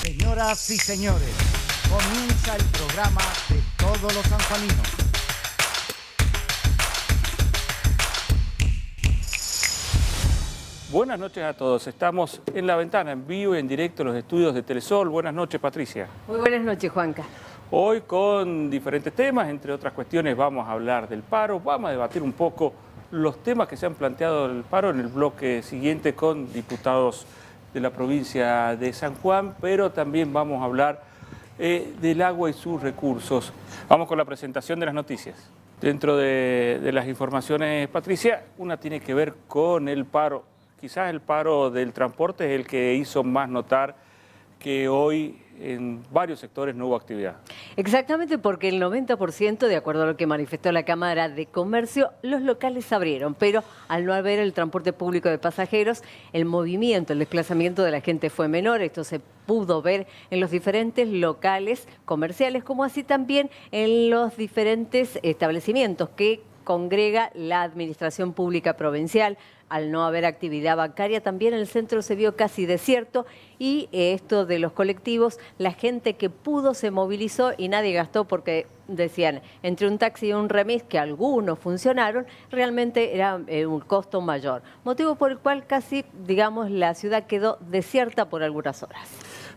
Señoras y señores, comienza el programa de todos los sanjuaninos. Buenas noches a todos. Estamos en La Ventana, en vivo y en directo en los estudios de Telesol. Buenas noches, Patricia. Muy buenas noches, Juanca. Hoy con diferentes temas, entre otras cuestiones vamos a hablar del paro, vamos a debatir un poco los temas que se han planteado del paro en el bloque siguiente con diputados de la provincia de San Juan, pero también vamos a hablar del agua y sus recursos. Vamos con la presentación de las noticias. Dentro de las informaciones, Patricia, una tiene que ver con el paro. Quizás el paro del transporte es el que hizo más notar que hoy en varios sectores no hubo actividad. Exactamente, porque el 90%, de acuerdo a lo que manifestó la Cámara de Comercio, los locales se abrieron, pero al no haber el transporte público de pasajeros, el movimiento, el desplazamiento de la gente fue menor. Esto se pudo ver en los diferentes locales comerciales, como así también en los diferentes establecimientos que congrega la Administración Pública Provincial. Al no haber actividad bancaria, también el centro se vio casi desierto y esto de los colectivos, la gente que pudo se movilizó y nadie gastó porque decían, entre un taxi y un remis, que algunos funcionaron, realmente era un costo mayor. Motivo por el cual casi, digamos, la ciudad quedó desierta por algunas horas.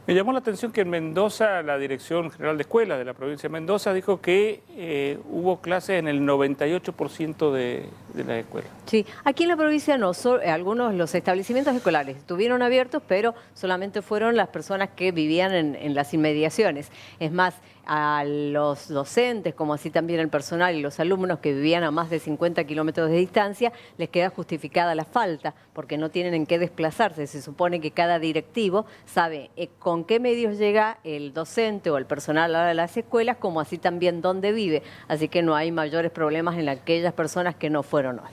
Me llamó la atención que en Mendoza, la Dirección General de Escuelas de la provincia de Mendoza dijo que hubo clases en el 98% de las escuelas. Sí, aquí en la provincia no, algunos los establecimientos escolares estuvieron abiertos, pero solamente fueron las personas que vivían en las inmediaciones. Es más, a los docentes, como así también el personal y los alumnos que vivían a más de 50 kilómetros de distancia, les queda justificada la falta, porque no tienen en qué desplazarse. Se supone que cada directivo sabe con qué medios llega el docente o el personal a las escuelas, como así también dónde vive. Así que no hay mayores problemas en aquellas personas que no fueron hoy.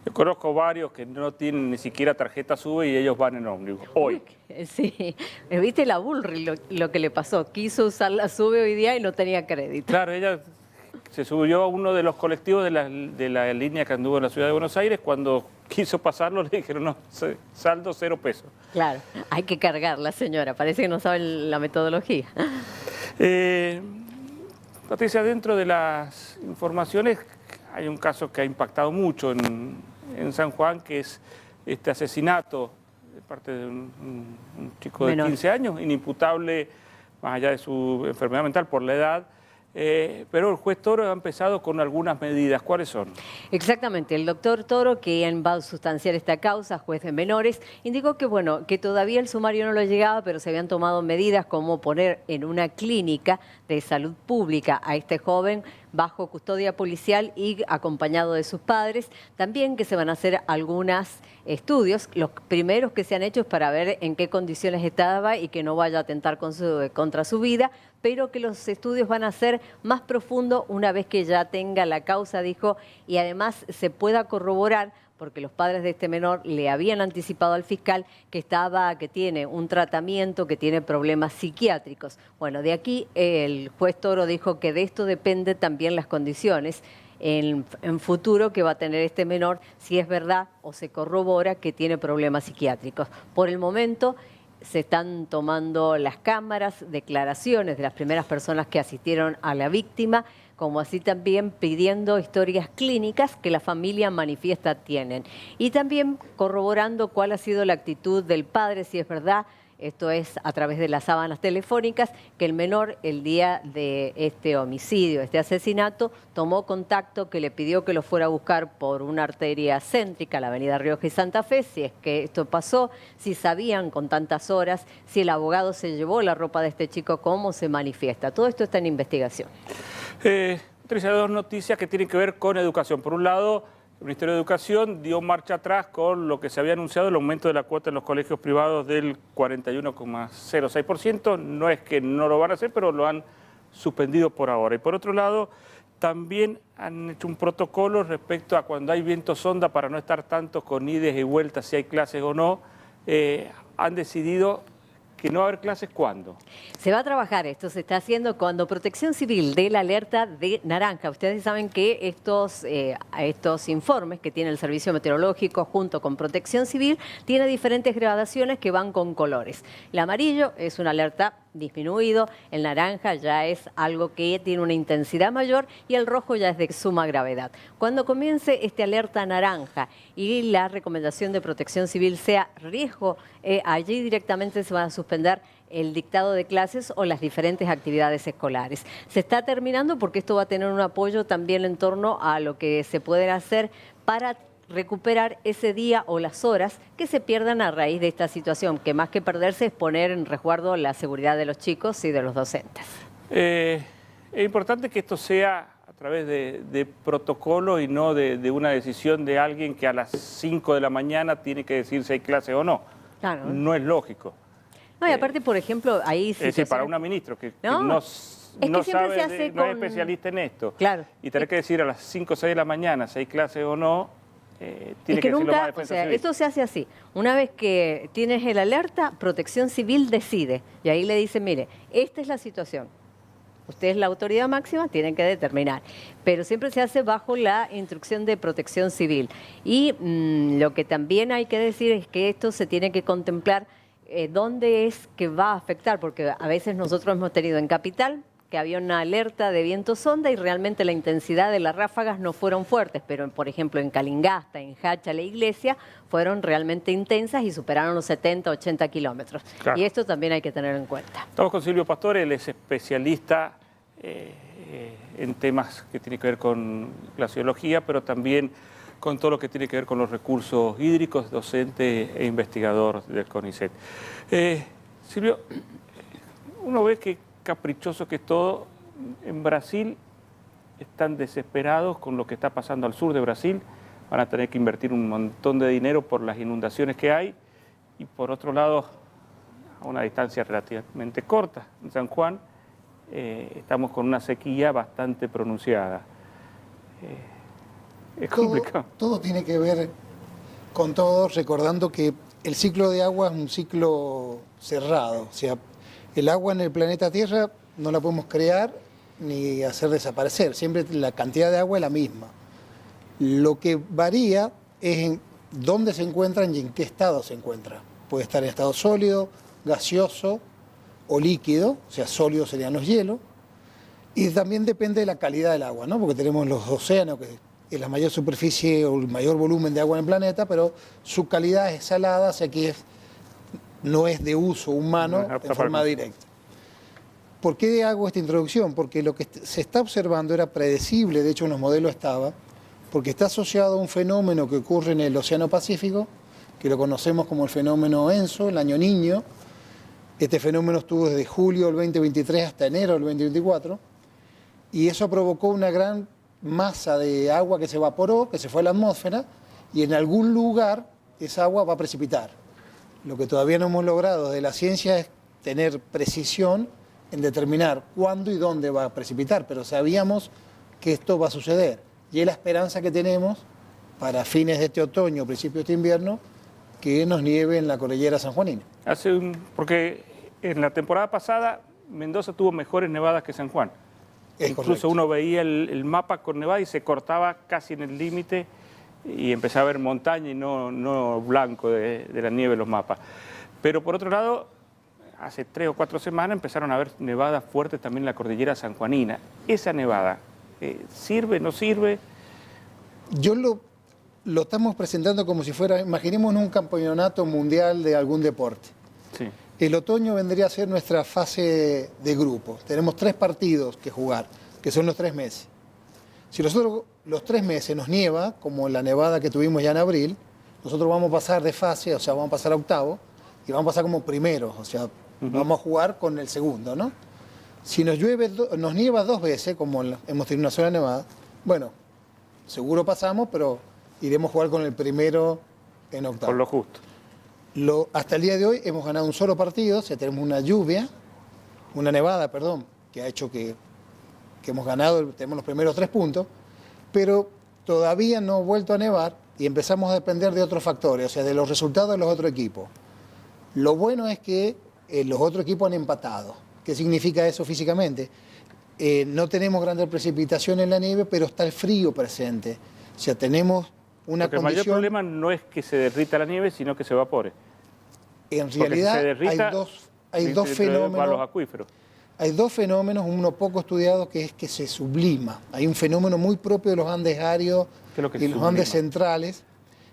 Yo conozco varios que no tienen ni siquiera tarjeta SUBE y ellos van en ómnibus. Hoy. Sí, viste la Bullrich lo que le pasó. Quiso usar la SUBE hoy día y no tenía crédito. Claro, ella se subió a uno de los colectivos de la línea que anduvo en la ciudad de Buenos Aires. Cuando quiso pasarlo le dijeron, no, saldo 0 pesos. Claro, hay que cargarla, señora. Parece que no sabe la metodología. Patricia, dentro de las informaciones hay un caso que ha impactado mucho en San Juan, que es este asesinato de parte de un chico de 15 años, inimputable más allá de su enfermedad mental por la edad. Pero el juez Toro ha empezado con algunas medidas. ¿Cuáles son? Exactamente. El doctor Toro, que va a sustanciar esta causa, juez de menores, indicó que, bueno, que todavía el sumario no lo llegaba, pero se habían tomado medidas como poner en una clínica de salud pública a este joven bajo custodia policial y acompañado de sus padres. También que se van a hacer algunos estudios. Los primeros que se han hecho es para ver en qué condiciones estaba y que no vaya a atentar contra su vida, pero que los estudios van a ser más profundos una vez que ya tenga la causa, dijo, y además se pueda corroborar, porque los padres de este menor le habían anticipado al fiscal que tiene un tratamiento, que tiene problemas psiquiátricos. Bueno, de aquí el juez Toro dijo que de esto depende también las condiciones en futuro que va a tener este menor, si es verdad o se corrobora que tiene problemas psiquiátricos. Por el momento se están tomando las cámaras, declaraciones de las primeras personas que asistieron a la víctima, como así también pidiendo historias clínicas que la familia manifiesta tienen. Y también corroborando cuál ha sido la actitud del padre, si es verdad, esto es a través de las sábanas telefónicas, que el menor el día de este homicidio, este asesinato, tomó contacto, que le pidió que lo fuera a buscar por una arteria céntrica, la avenida Rioja y Santa Fe, si es que esto pasó, si sabían con tantas horas, si el abogado se llevó la ropa de este chico, cómo se manifiesta. Todo esto está en investigación. Patricia, dos noticias que tienen que ver con educación. Por un lado, el Ministerio de Educación dio marcha atrás con lo que se había anunciado, el aumento de la cuota en los colegios privados del 41,06%. No es que no lo van a hacer, pero lo han suspendido por ahora. Y por otro lado, también han hecho un protocolo respecto a cuando hay viento sonda para no estar tanto con ides y vueltas, si hay clases o no. Han decidido que no va a haber clases, ¿cuándo? Se va a trabajar, esto se está haciendo cuando Protección Civil dé la alerta de naranja. Ustedes saben que estos informes que tiene el Servicio Meteorológico junto con Protección Civil tiene diferentes gradaciones que van con colores. El amarillo es una alerta disminuido, el naranja ya es algo que tiene una intensidad mayor y el rojo ya es de suma gravedad. Cuando comience este alerta naranja y la recomendación de Protección Civil sea riesgo, allí directamente se van a suspender el dictado de clases o las diferentes actividades escolares. Se está terminando porque esto va a tener un apoyo también en torno a lo que se puede hacer para recuperar ese día o las horas que se pierdan a raíz de esta situación, que más que perderse es poner en resguardo la seguridad de los chicos y de los docentes. Es importante que esto sea a través de protocolo y no de una decisión de alguien que a las 5 de la mañana tiene que decir si hay clase o no. Claro. No es lógico. No, y aparte, por ejemplo, ahí... Es decir, para una ministra que No, no es que siempre sabe, se hace no es con- especialista en esto, Claro. y tener que decir a las 5 o 6 de la mañana si hay clase o no, tiene Es que que decirlo más nunca, o Defensa sea, Civil. esto se hace así. Una vez que tienes el alerta, Protección Civil decide. Y ahí le dice, mire, esta es la situación. Usted es la autoridad máxima, tienen que determinar. Pero siempre se hace bajo la instrucción de Protección Civil. Y lo que también hay que decir es que esto se tiene que contemplar dónde es que va a afectar, porque a veces nosotros hemos tenido en Capital que había una alerta de viento sonda y realmente la intensidad de las ráfagas no fueron fuertes, pero por ejemplo en Calingasta, en Hacha, la iglesia, fueron realmente intensas y superaron los 70, 80 kilómetros. Claro. Y esto también hay que tener en cuenta. Estamos con Silvio Pastore, él es especialista en temas que tienen que ver con glaciología, pero también con todo lo que tiene que ver con los recursos hídricos, docente e investigador del CONICET. Silvio, uno ve que caprichoso que es todo. En Brasil están desesperados con lo que está pasando al sur de Brasil, van a tener que invertir un montón de dinero por las inundaciones que hay, y por otro lado, a una distancia relativamente corta, en San Juan, estamos con una sequía bastante pronunciada. Es complicado. Todo tiene que ver con todo, recordando que el ciclo de agua es un ciclo cerrado. O sea, el agua en el planeta Tierra no la podemos crear ni hacer desaparecer. Siempre la cantidad de agua es la misma. Lo que varía es en dónde se encuentran y en qué estado se encuentra. Puede estar en estado sólido, gaseoso o líquido, o sea, sólido serían los hielos. Y también depende de la calidad del agua, ¿no? Porque tenemos los océanos, que es la mayor superficie o el mayor volumen de agua en el planeta, pero su calidad es salada, o sea que no es de uso humano en forma directa. ¿Por qué hago esta introducción? Porque lo que se está observando era predecible, de hecho en los modelos estaba, porque está asociado a un fenómeno que ocurre en el Océano Pacífico, que lo conocemos como el fenómeno ENSO, el año niño. Este fenómeno estuvo desde julio del 2023 hasta enero del 2024, y eso provocó una gran masa de agua que se evaporó, que se fue a la atmósfera, y en algún lugar esa agua va a precipitar. Lo que todavía no hemos logrado de la ciencia es tener precisión en determinar cuándo y dónde va a precipitar, pero sabíamos que esto va a suceder. Y es la esperanza que tenemos para fines de este otoño, principios de este invierno, que nos nieve en la cordillera sanjuanina. Porque en la temporada pasada Mendoza tuvo mejores nevadas que San Juan. Es Incluso correcto. uno veía el mapa con nevada y se cortaba casi en el límite y empezaba a ver montaña y no blanco de la nieve en los mapas. Pero por otro lado, hace 3 o 4 semanas empezaron a haber nevadas fuertes también en la cordillera sanjuanina. ¿Esa nevada sirve, no sirve? Yo lo estamos presentando como si fuera, imaginemos un campeonato mundial de algún deporte. Sí. El otoño vendría a ser nuestra fase de grupo. Tenemos 3 partidos que jugar, que son los 3 meses. Si nosotros los 3 meses nos nieva, como la nevada que tuvimos ya en abril, nosotros vamos a pasar de fase, o sea, vamos a pasar a octavo, y vamos a pasar como primeros, o sea, vamos a jugar con el segundo, ¿no? Si nos llueve, nos nieva 2 veces, como hemos tenido una sola nevada, bueno, seguro pasamos, pero iremos a jugar con el primero en octavo. Por lo justo. Hasta el día de hoy hemos ganado un solo partido, o sea, tenemos una nevada, que ha hecho que hemos ganado, tenemos los primeros 3 puntos, pero todavía no ha vuelto a nevar y empezamos a depender de otros factores, o sea, de los resultados de los otros equipos. Lo bueno es que los otros equipos han empatado. ¿Qué significa eso físicamente? No tenemos grandes precipitaciones en la nieve, pero está el frío presente. O sea, tenemos una Porque condición... el mayor problema no es que se derrita la nieve, sino que se evapore. En realidad si se derrita, hay dos a fenómenos. los acuíferos. Hay dos fenómenos, uno poco estudiado, que es que se sublima. Hay un fenómeno muy propio de los Andes áridos ¿Qué es lo que y se los sublima? Andes centrales,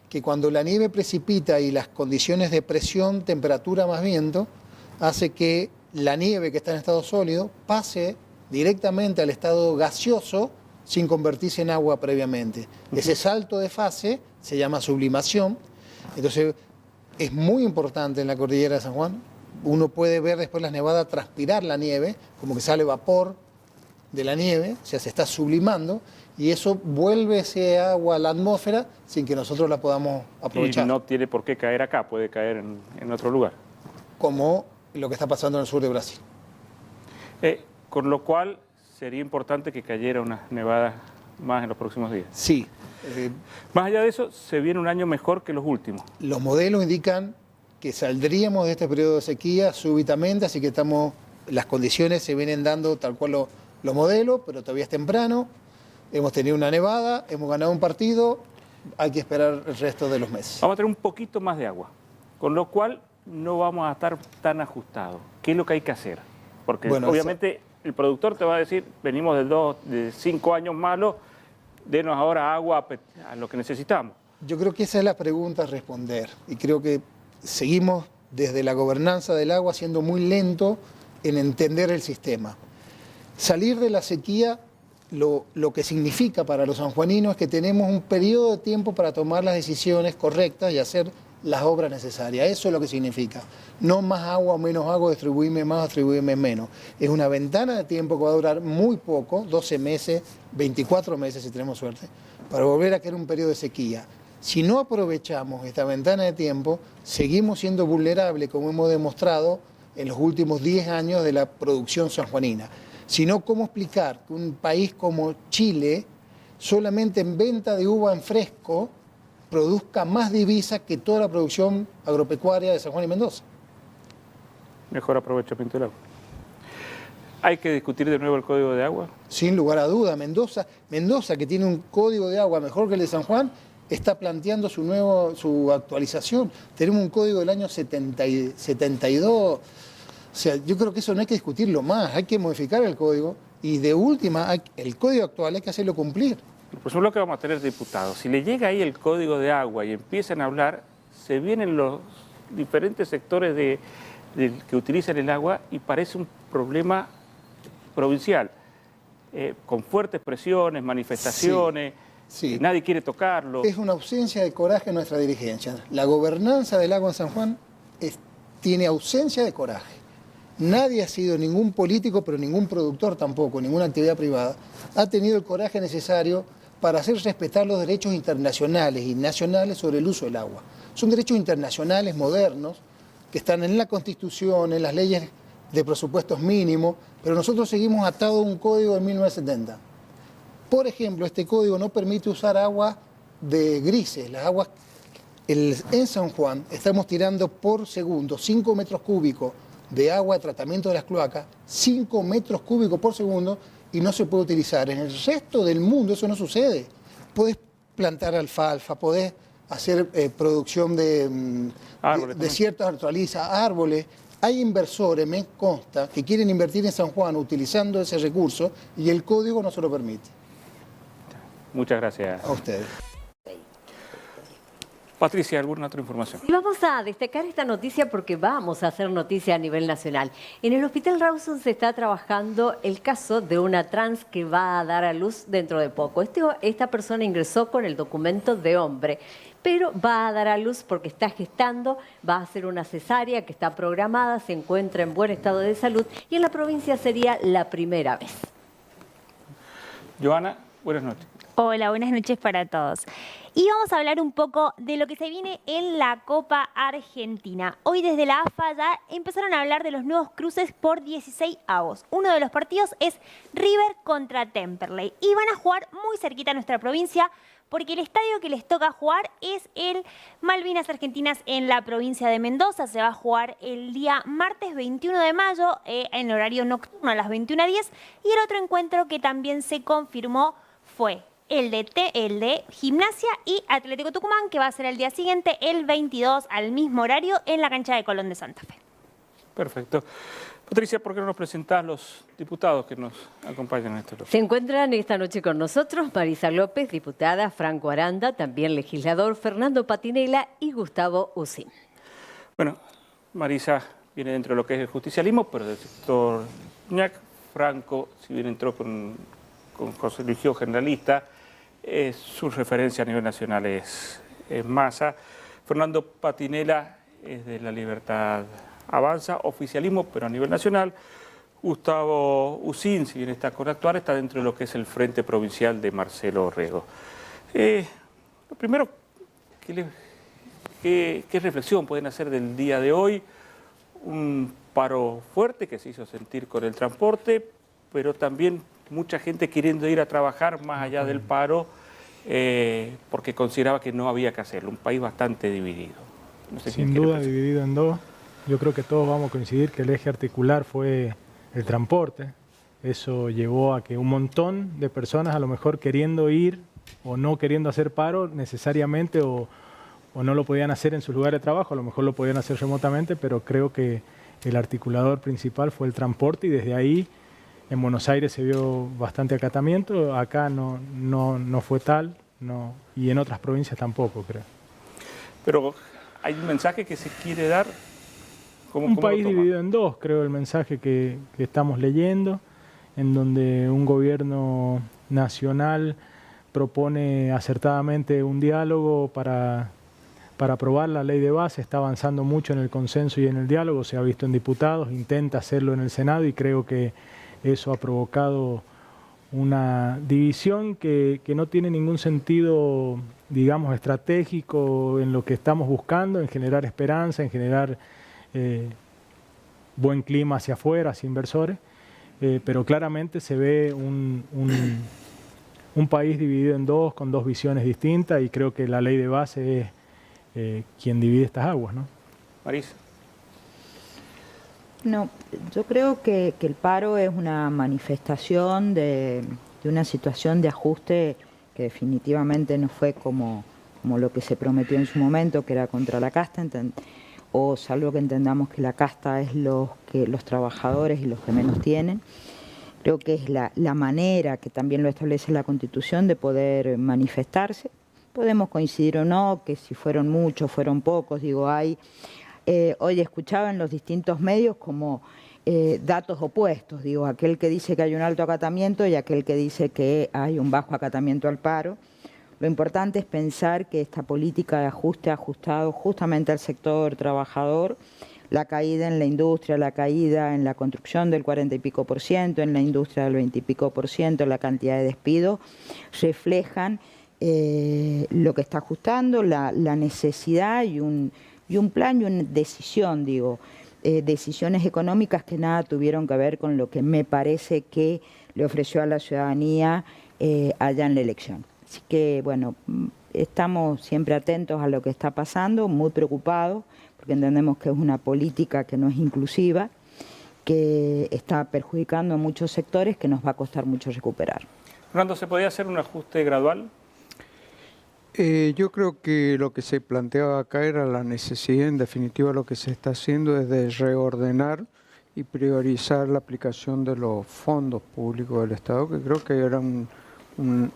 que cuando la nieve precipita y las condiciones de presión, temperatura más viento, hace que la nieve que está en estado sólido pase directamente al estado gaseoso sin convertirse en agua previamente. Ese salto de fase se llama sublimación. Entonces, es muy importante en la cordillera de San Juan. Uno puede ver después las nevadas transpirar la nieve, como que sale vapor de la nieve, o sea, se está sublimando, y eso vuelve ese agua a la atmósfera sin que nosotros la podamos aprovechar. Y no tiene por qué caer acá, puede caer en otro lugar. Como lo que está pasando en el sur de Brasil. Con lo cual, sería importante que cayera unas nevadas más en los próximos días. Sí. Más allá de eso, se viene un año mejor que los últimos. Los modelos indican que saldríamos de este periodo de sequía súbitamente, así que las condiciones se vienen dando tal cual los modelos, pero todavía es temprano. Hemos tenido una nevada, hemos ganado un partido, hay que esperar el resto de los meses. Vamos a tener un poquito más de agua, con lo cual no vamos a estar tan ajustados. ¿Qué es lo que hay que hacer? Porque Bueno, obviamente el productor te va a decir, venimos de 5 años malos, denos ahora agua a lo que necesitamos. Yo creo que esa es la pregunta a responder, y creo que seguimos desde la gobernanza del agua siendo muy lento en entender el sistema. Salir de la sequía, lo que significa para los sanjuaninos es que tenemos un periodo de tiempo para tomar las decisiones correctas y hacer las obras necesarias. Eso es lo que significa. No más agua o menos agua, distribuirme más o distribuirme menos. Es una ventana de tiempo que va a durar muy poco, 12 meses, 24 meses si tenemos suerte, para volver a caer un periodo de sequía. Si no aprovechamos esta ventana de tiempo, seguimos siendo vulnerables, como hemos demostrado en los últimos 10 años de la producción sanjuanina. Si no, ¿cómo explicar que un país como Chile, solamente en venta de uva en fresco, produzca más divisas que toda la producción agropecuaria de San Juan y Mendoza? Mejor aprovechamiento del agua. ¿Hay que discutir de nuevo el código de agua? Sin lugar a duda, Mendoza, que tiene un código de agua mejor que el de San Juan, está planteando su actualización. Tenemos un código del año 72. O sea, yo creo que eso no hay que discutirlo más, hay que modificar el código y de última, el código actual hay que hacerlo cumplir. Pues un bloque vamos a tener diputados. Si le llega ahí el código de agua y empiezan a hablar, se vienen los diferentes sectores que utilizan el agua y parece un problema provincial, con fuertes presiones, manifestaciones, sí. Nadie quiere tocarlo. Es una ausencia de coraje en nuestra dirigencia. La gobernanza del agua en San Juan tiene ausencia de coraje. Nadie ha sido, ningún político, pero ningún productor tampoco, ninguna actividad privada, ha tenido el coraje necesario para hacer respetar los derechos internacionales y nacionales sobre el uso del agua. Son derechos internacionales modernos que están en la Constitución, en las leyes de presupuestos mínimos, pero nosotros seguimos atados a un código de 1970. Por ejemplo, este código no permite usar agua de grises, las aguas. En San Juan estamos tirando por segundo 5 metros cúbicos de agua de tratamiento de las cloacas, 5 metros cúbicos por segundo, y no se puede utilizar. En el resto del mundo eso no sucede. Podés plantar alfalfa, podés hacer producción de ciertas hortalizas, árboles. Hay inversores, me consta, que quieren invertir en San Juan utilizando ese recurso y el código no se lo permite. Muchas gracias. A ustedes. Patricia, ¿alguna otra información? Y vamos a destacar esta noticia porque vamos a hacer noticia a nivel nacional. En el Hospital Rawson se está trabajando el caso de una trans que va a dar a luz dentro de poco. Esta persona ingresó con el documento de hombre, pero va a dar a luz porque está gestando, va a hacer una cesárea que está programada, se encuentra en buen estado de salud y en la provincia sería la primera vez. Joana, buenas noches. Hola, buenas noches para todos. Y vamos a hablar un poco de lo que se viene en la Copa Argentina. Hoy desde la AFA ya empezaron a hablar de los nuevos cruces por 16avos. Uno de los partidos es River contra Temperley. Y van a jugar muy cerquita a nuestra provincia porque el estadio que les toca jugar es el Malvinas Argentinas en la provincia de Mendoza. Se va a jugar el día martes 21 de mayo en horario nocturno a las 21:10. Y el otro encuentro que también se confirmó fue el de Gimnasia y Atlético Tucumán, que va a ser el día siguiente, el 22, al mismo horario, en la cancha de Colón de Santa Fe. Perfecto. Patricia, ¿por qué no nos presentás los diputados que nos acompañan en este bloque? Se encuentran esta noche con nosotros Marisa López, diputada, Franco Aranda, también legislador, Fernando Patinela y Gustavo Usín. Bueno, Marisa viene dentro de lo que es el justicialismo, pero del sector ñac. Franco, si bien entró se eligió generalista, su referencia a nivel nacional es Massa. Fernando Patinela es de La Libertad Avanza, oficialismo, pero a nivel nacional. Gustavo Usín, si bien está con Actuar, está dentro de lo que es el Frente Provincial de Marcelo Orrego. Lo primero, ¿qué reflexión pueden hacer del día de hoy? Un paro fuerte que se hizo sentir con el transporte, pero también mucha gente queriendo ir a trabajar más allá del paro porque consideraba que no había que hacerlo. Un país bastante dividido. No sé Sin duda dividido en dos. Yo creo que todos vamos a coincidir que el eje articular fue el transporte. Eso llevó a que un montón de personas, a lo mejor queriendo ir o no queriendo hacer paro necesariamente, o no lo podían hacer en su lugar de trabajo, a lo mejor lo podían hacer remotamente, pero creo que el articulador principal fue el transporte, y desde ahí en Buenos Aires se vio bastante acatamiento. Acá no fue tal, y en otras provincias tampoco, creo. Pero hay un mensaje que se quiere dar. Un país dividido en dos, creo, el mensaje que estamos leyendo, en donde un gobierno nacional propone acertadamente un diálogo para aprobar la ley de base. Está avanzando mucho en el consenso y en el diálogo, se ha visto en diputados, intenta hacerlo en el Senado, y creo que eso ha provocado una división que no tiene ningún sentido, digamos, estratégico en lo que estamos buscando, en generar esperanza, en generar buen clima hacia afuera, hacia inversores, pero claramente se ve un país dividido en dos, con dos visiones distintas, y creo que la ley de base es quien divide estas aguas, ¿no? Marisa. No, yo creo que el paro es una manifestación de una situación de ajuste que definitivamente no fue como lo que se prometió en su momento, que era contra la casta, o salvo que entendamos que la casta es los trabajadores y los que menos tienen. Creo que es la manera, que también lo establece la Constitución, de poder manifestarse. Podemos coincidir o no, que si fueron muchos, fueron pocos. Digo, hoy escuchaba en los distintos medios como datos opuestos. Digo, aquel que dice que hay un alto acatamiento y aquel que dice que hay un bajo acatamiento al paro. Lo importante es pensar que esta política de ajuste ha ajustado justamente al sector trabajador. La caída en la industria, la caída en la construcción del 40 y pico %, en la industria del 20 y pico %, la cantidad de despidos, reflejan lo que está ajustando, la necesidad y un plan y una decisión, decisiones económicas que nada tuvieron que ver con lo que me parece que le ofreció a la ciudadanía allá en la elección. Así que, bueno, estamos siempre atentos a lo que está pasando, muy preocupados, porque entendemos que es una política que no es inclusiva, que está perjudicando a muchos sectores, que nos va a costar mucho recuperar. Fernando, ¿se podía hacer un ajuste gradual? Yo creo que lo que se planteaba acá era la necesidad. En definitiva, lo que se está haciendo es de reordenar y priorizar la aplicación de los fondos públicos del Estado, que creo que era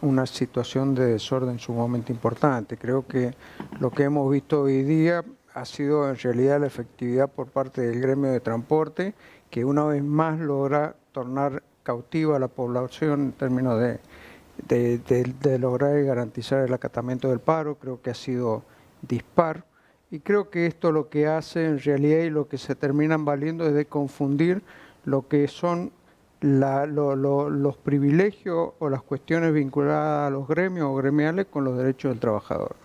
una situación de desorden sumamente importante. Creo que lo que hemos visto hoy día ha sido en realidad la efectividad por parte del gremio de transporte, que una vez más logra tornar cautiva a la población en términos de lograr y garantizar el acatamiento del paro. Creo que ha sido dispar, y creo que esto lo que hace en realidad, y lo que se terminan valiendo, es de confundir lo que son los privilegios o las cuestiones vinculadas a los gremios o gremiales con los derechos del trabajador.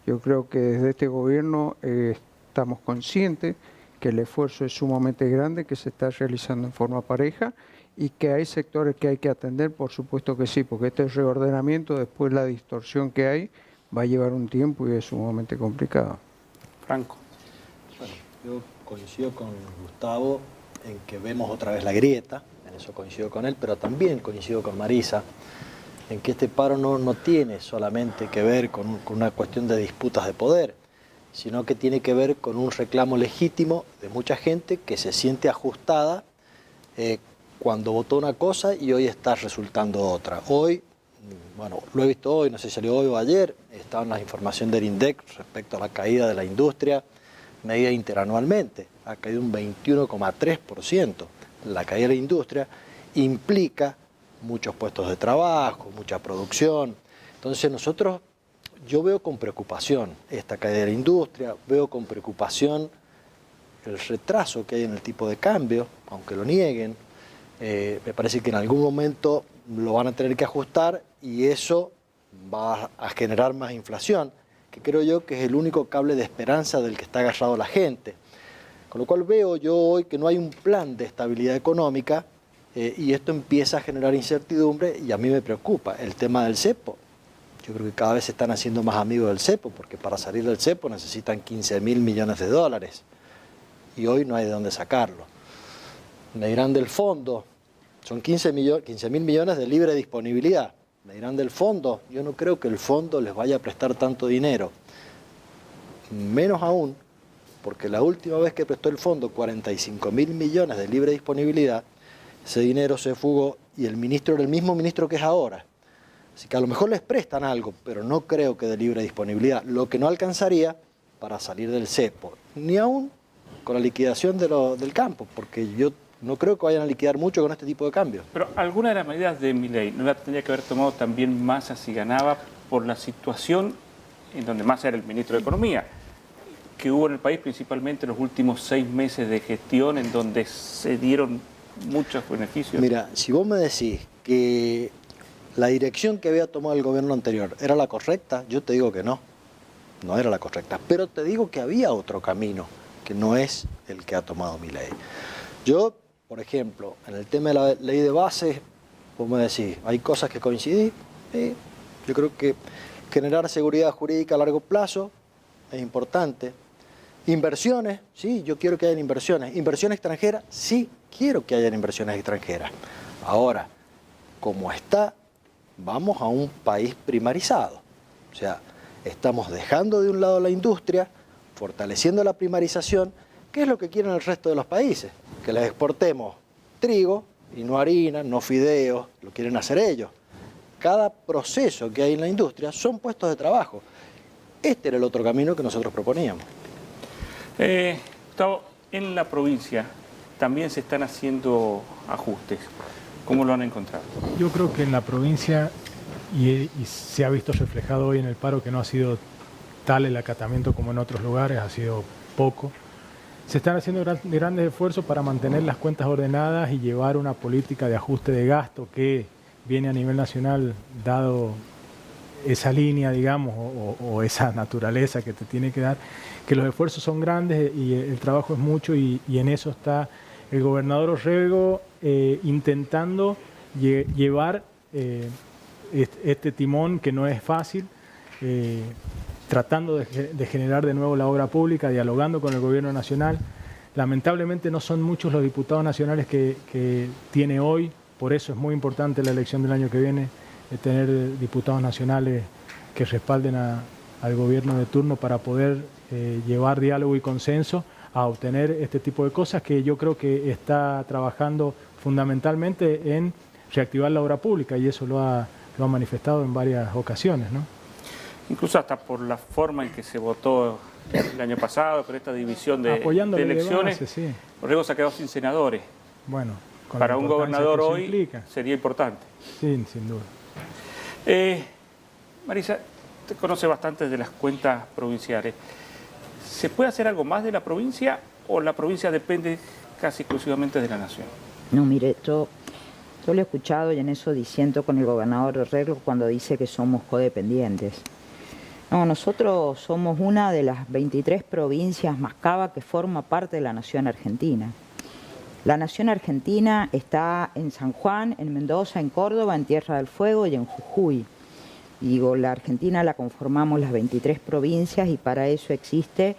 Yo creo que desde este gobierno estamos conscientes que el esfuerzo es sumamente grande, que se está realizando en forma pareja, y que hay sectores que hay que atender, por supuesto que sí, porque este reordenamiento, después la distorsión que hay, va a llevar un tiempo y es sumamente complicado. Franco. Bueno, yo coincido con Gustavo en que vemos otra vez la grieta, en eso coincido con él, pero también coincido con Marisa en que este paro no tiene solamente que ver con una cuestión de disputas de poder, sino que tiene que ver con un reclamo legítimo de mucha gente que se siente ajustada cuando votó una cosa y hoy está resultando otra. Hoy, bueno, lo he visto hoy, no sé si salió hoy o ayer, estaban las informaciones del INDEC respecto a la caída de la industria, medida interanualmente, ha caído un 21,3%. La caída de la industria implica muchos puestos de trabajo, mucha producción. Entonces yo veo con preocupación esta caída de la industria, veo con preocupación el retraso que hay en el tipo de cambio, aunque lo nieguen. Me parece que en algún momento lo van a tener que ajustar y eso va a generar más inflación, que creo yo que es el único cable de esperanza del que está agarrado la gente. Con lo cual veo yo hoy que no hay un plan de estabilidad económica y esto empieza a generar incertidumbre y a mí me preocupa el tema del cepo. Yo creo que cada vez se están haciendo más amigos del cepo porque para salir del cepo necesitan 15.000 millones de dólares y hoy no hay de dónde sacarlo. Me dirán del fondo, son 15.000 millones de libre disponibilidad. Me dirán del fondo, yo no creo que el fondo les vaya a prestar tanto dinero. Menos aún, porque la última vez que prestó el fondo 45.000 millones de libre disponibilidad, ese dinero se fugó y el ministro era el mismo ministro que es ahora. Así que a lo mejor les prestan algo, pero no creo que de libre disponibilidad, lo que no alcanzaría para salir del cepo, ni aún con la liquidación del campo, porque yo no creo que vayan a liquidar mucho con este tipo de cambios. Pero alguna de las medidas de Milei no la tendría que haber tomado también Massa si ganaba por la situación en donde Massa era el ministro de Economía, que hubo en el país principalmente en los últimos 6 meses de gestión en donde se dieron muchos beneficios. Mira, si vos me decís que la dirección que había tomado el gobierno anterior era la correcta, yo te digo que no era la correcta, pero te digo que había otro camino que no es el que ha tomado Milei. Yo, por ejemplo, en el tema de la ley de bases, vos me decís, hay cosas que coincidí, yo creo que generar seguridad jurídica a largo plazo es importante. Inversiones, sí, yo quiero que haya inversiones. Inversión extranjera, sí, quiero que haya inversiones extranjeras. Ahora, como está, vamos a un país primarizado. O sea, estamos dejando de un lado la industria, fortaleciendo la primarización, que es lo que quieren el resto de los países, que les exportemos trigo y no harina, no fideos, lo quieren hacer ellos. Cada proceso que hay en la industria son puestos de trabajo. Este era el otro camino que nosotros proponíamos. Gustavo, en la provincia también se están haciendo ajustes. ¿Cómo lo han encontrado? Yo creo que en la provincia, y se ha visto reflejado hoy en el paro, que no ha sido tal el acatamiento como en otros lugares, ha sido poco. Se están haciendo grandes esfuerzos para mantener las cuentas ordenadas y llevar una política de ajuste de gasto que viene a nivel nacional, dado esa línea, digamos, o esa naturaleza que te tiene que dar, que los esfuerzos son grandes y el trabajo es mucho y en eso está el gobernador Orrego intentando llevar este timón que no es fácil, tratando de generar de nuevo la obra pública, dialogando con el gobierno nacional. Lamentablemente no son muchos los diputados nacionales que tiene hoy, por eso es muy importante la elección del año que viene, tener diputados nacionales que respalden al gobierno de turno para poder llevar diálogo y consenso a obtener este tipo de cosas que yo creo que está trabajando fundamentalmente en reactivar la obra pública y eso lo ha manifestado en varias ocasiones, ¿no? Incluso hasta por la forma en que se votó el año pasado, con esta división de elecciones, de base, sí. Orrego se ha quedado sin senadores. Bueno, para un gobernador hoy implica, sería importante. Sí, sin duda. Marisa, te conoce bastante de las cuentas provinciales. ¿Se puede hacer algo más de la provincia o la provincia depende casi exclusivamente de la nación? No, mire, yo lo he escuchado y en eso disiento con el gobernador Orrego cuando dice que somos codependientes. No, nosotros somos una de las 23 provincias más cava que forma parte de la nación argentina. La nación argentina está en San Juan, en Mendoza, en Córdoba, en Tierra del Fuego y en Jujuy. Digo, la Argentina la conformamos las 23 provincias y para eso existe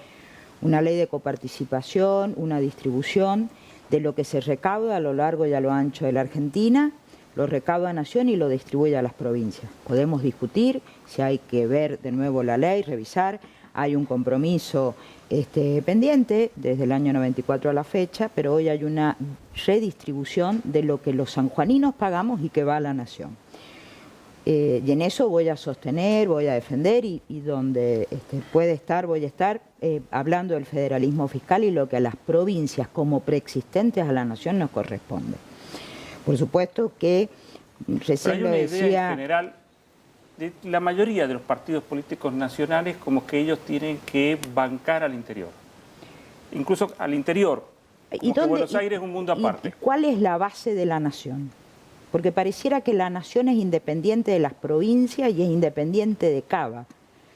una ley de coparticipación, una distribución de lo que se recauda a lo largo y a lo ancho de la Argentina, lo recauda Nación y lo distribuye a las provincias. Podemos discutir si hay que ver de nuevo la ley, revisar. Hay un compromiso pendiente desde el año 94 a la fecha, pero hoy hay una redistribución de lo que los sanjuaninos pagamos y que va a la Nación. Y en eso voy a sostener, voy a defender y donde puede estar, voy a estar hablando del federalismo fiscal y lo que a las provincias como preexistentes a la Nación nos corresponde. Por supuesto que recién lo decía... Idea en general de la mayoría de los partidos políticos nacionales como que ellos tienen que bancar al interior. Incluso al interior. Como que Buenos Aires es un mundo aparte. ¿Cuál es la base de la Nación? Porque pareciera que la Nación es independiente de las provincias y es independiente de Cava,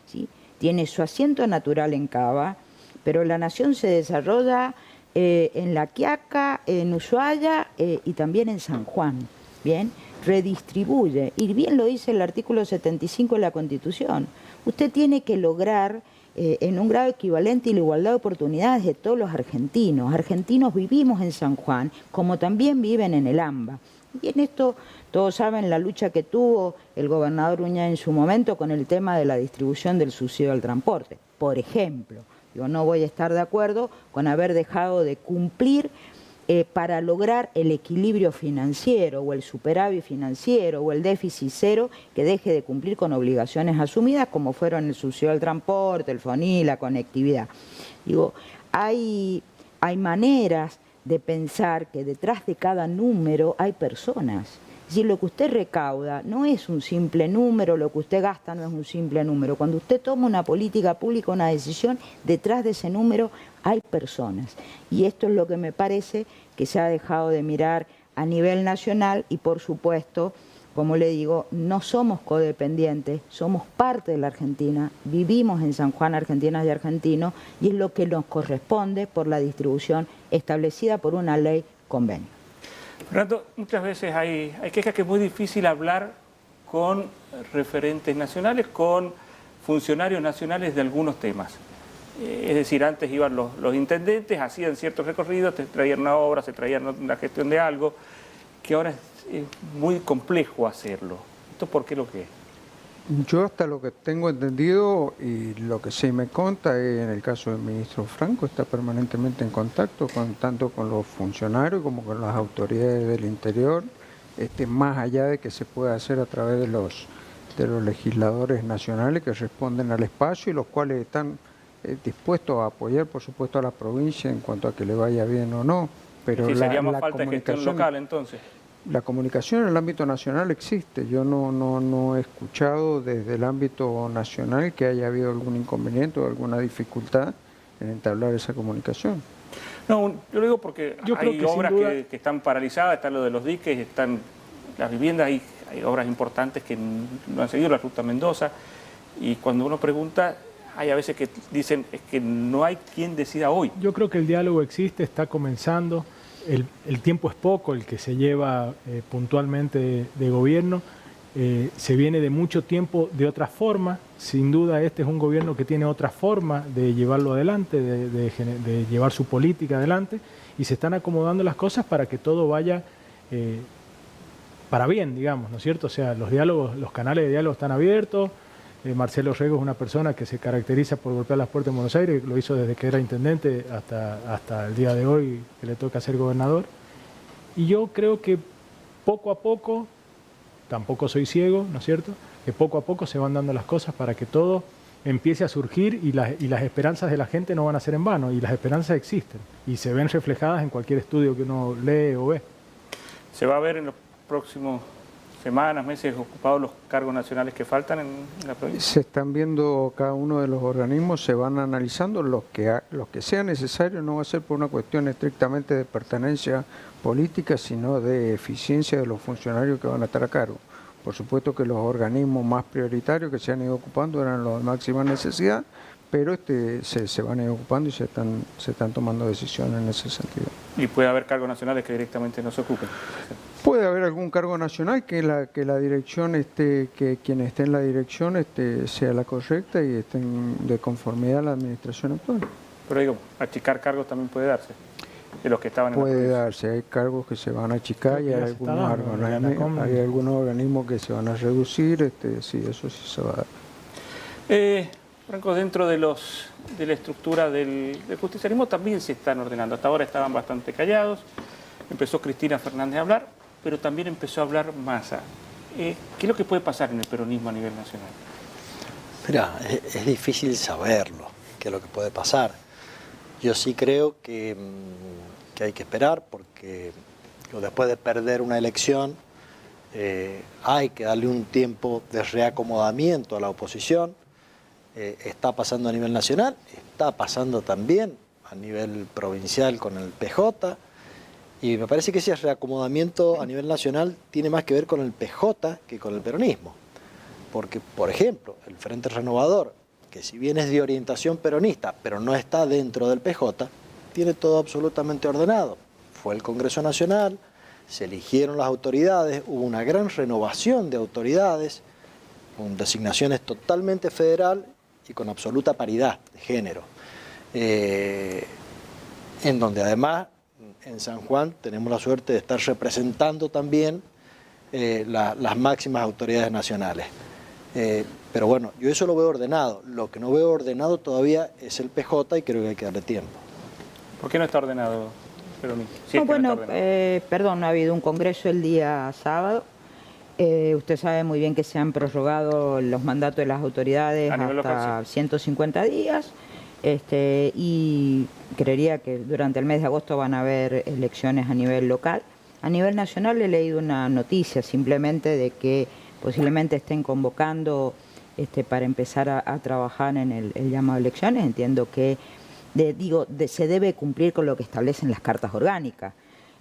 ¿sí? Tiene su asiento natural en Cava, pero la Nación se desarrolla en La Quiaca, en Ushuaia y también en San Juan, ¿bien? Redistribuye, y bien lo dice el artículo 75 de la Constitución. Usted tiene que lograr en un grado equivalente y la igualdad de oportunidades de todos los argentinos. Argentinos vivimos en San Juan, como también viven en el AMBA. Y en esto todos saben la lucha que tuvo el gobernador Uña en su momento con el tema de la distribución del subsidio al transporte. Por ejemplo, yo no voy a estar de acuerdo con haber dejado de cumplir para lograr el equilibrio financiero o el superávit financiero o el déficit cero, que deje de cumplir con obligaciones asumidas como fueron el subsidio al transporte, el FONI, la conectividad. Digo, hay maneras de pensar que detrás de cada número hay personas. Es decir, lo que usted recauda no es un simple número, lo que usted gasta no es un simple número. Cuando usted toma una política pública, una decisión, detrás de ese número hay personas. Y esto es lo que me parece que se ha dejado de mirar a nivel nacional y, por supuesto, como le digo, no somos codependientes, somos parte de la Argentina, vivimos en San Juan, argentinas y argentinos, y es lo que nos corresponde por la distribución establecida por una ley convenio. Fernando, muchas veces hay quejas que es muy difícil hablar con referentes nacionales, con funcionarios nacionales de algunos temas. Es decir, antes iban los intendentes, hacían ciertos recorridos, te traían una obra, se traían la gestión de algo, que ahora es muy complejo hacerlo. ¿Esto por qué lo que es? Yo hasta lo que tengo entendido y lo que sí me consta es, en el caso del ministro Franco, está permanentemente en contacto tanto con los funcionarios como con las autoridades del interior, más allá de que se pueda hacer a través de los legisladores nacionales que responden al espacio y los cuales están dispuestos a apoyar, por supuesto, a la provincia en cuanto a que le vaya bien o no. Pero sí, sería más falta de gestión local, entonces. La comunicación en el ámbito nacional existe. Yo no he escuchado desde el ámbito nacional que haya habido algún inconveniente o alguna dificultad en entablar esa comunicación. No, yo lo digo porque hay obras que están paralizadas, está lo de los diques, están las viviendas, hay obras importantes que no han seguido, la Ruta Mendoza, y cuando uno pregunta, hay a veces que dicen es que no hay quien decida hoy. Yo creo que el diálogo existe, está comenzando. El tiempo es poco, el que se lleva puntualmente de gobierno, se viene de mucho tiempo de otra forma. Sin duda este es un gobierno que tiene otra forma de llevarlo adelante, de llevar su política adelante, y se están acomodando las cosas para que todo vaya para bien, digamos, ¿no es cierto? O sea, los diálogos, los canales de diálogo están abiertos. Marcelo Rego es una persona que se caracteriza por golpear las puertas en Buenos Aires, lo hizo desde que era intendente hasta el día de hoy que le toca ser gobernador. Y yo creo que poco a poco, tampoco soy ciego, ¿no es cierto?, que poco a poco se van dando las cosas para que todo empiece a surgir y las esperanzas de la gente no van a ser en vano, y las esperanzas existen y se ven reflejadas en cualquier estudio que uno lee o ve. ¿Se va a ver en los próximos semanas, meses ocupados los cargos nacionales que faltan en la provincia? Se están viendo cada uno de los organismos, se van analizando los que sea necesario. No va a ser por una cuestión estrictamente de pertenencia política, sino de eficiencia de los funcionarios que van a estar a cargo. Por supuesto que los organismos más prioritarios que se han ido ocupando eran los de máxima necesidad, pero se van a ir ocupando y se están tomando decisiones en ese sentido. ¿Y puede haber cargos nacionales que directamente no se ocupen? Puede haber algún cargo nacional que la dirección que quien esté en la dirección sea la correcta y estén de conformidad a la administración actual. Pero digo, achicar cargos también puede darse, de los que estaban en la Puede provincia. darse, hay cargos que se van a achicar y hay algunos organismos que se van a reducir, sí, eso sí se va a dar. Franco, dentro de la estructura del justicialismo también se están ordenando. Hasta ahora estaban bastante callados. Empezó Cristina Fernández a hablar, pero también empezó a hablar Massa. ¿Qué es lo que puede pasar en el peronismo a nivel nacional? Mira, es difícil saberlo, qué es lo que puede pasar. Yo sí creo que hay que esperar, porque después de perder una elección hay que darle un tiempo de reacomodamiento a la oposición. Está pasando a nivel nacional, está pasando también a nivel provincial con el PJ, y me parece que ese reacomodamiento a nivel nacional tiene más que ver con el PJ que con el peronismo. Porque, por ejemplo, el Frente Renovador, que si bien es de orientación peronista, pero no está dentro del PJ, tiene todo absolutamente ordenado. Fue el Congreso Nacional, se eligieron las autoridades, hubo una gran renovación de autoridades, con designaciones totalmente federal y con absoluta paridad de género. En donde además en San Juan tenemos la suerte de estar representando también las máximas autoridades nacionales. Pero bueno, yo eso lo veo ordenado. Lo que no veo ordenado todavía es el PJ y creo que hay que darle tiempo. ¿Por qué no está ordenado, Peronismo? Perdón, no ha habido un congreso el día sábado. Usted sabe muy bien que se han prorrogado los mandatos de las autoridades hasta 150 días. Y creería que durante el mes de agosto van a haber elecciones a nivel local. A nivel nacional he leído una noticia simplemente de que posiblemente estén convocando para empezar a trabajar en el llamado a elecciones. Entiendo que se debe cumplir con lo que establecen las cartas orgánicas.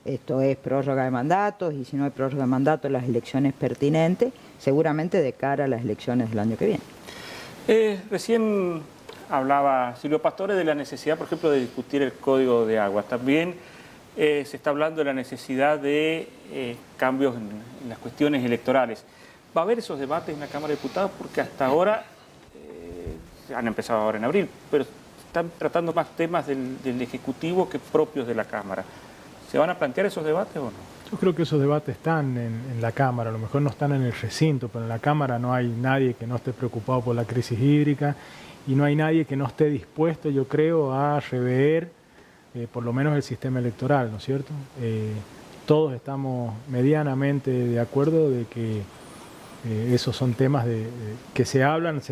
Esto es prórroga de mandatos, y si no hay prórroga de mandatos, las elecciones pertinentes, seguramente de cara a las elecciones del año que viene. Recién hablaba Silvio Pastore de la necesidad, por ejemplo, de discutir el Código de Aguas. También se está hablando de la necesidad de cambios en las cuestiones electorales. ¿Va a haber esos debates en la Cámara de Diputados? Porque hasta ahora, han empezado ahora en abril, pero están tratando más temas del Ejecutivo que propios de la Cámara. ¿Se van a plantear esos debates o no? Yo creo que esos debates están en la Cámara, a lo mejor no están en el recinto, pero en la Cámara no hay nadie que no esté preocupado por la crisis hídrica y no hay nadie que no esté dispuesto, yo creo, a rever por lo menos el sistema electoral, ¿no es cierto? Todos estamos medianamente de acuerdo de que esos son temas que se hablan,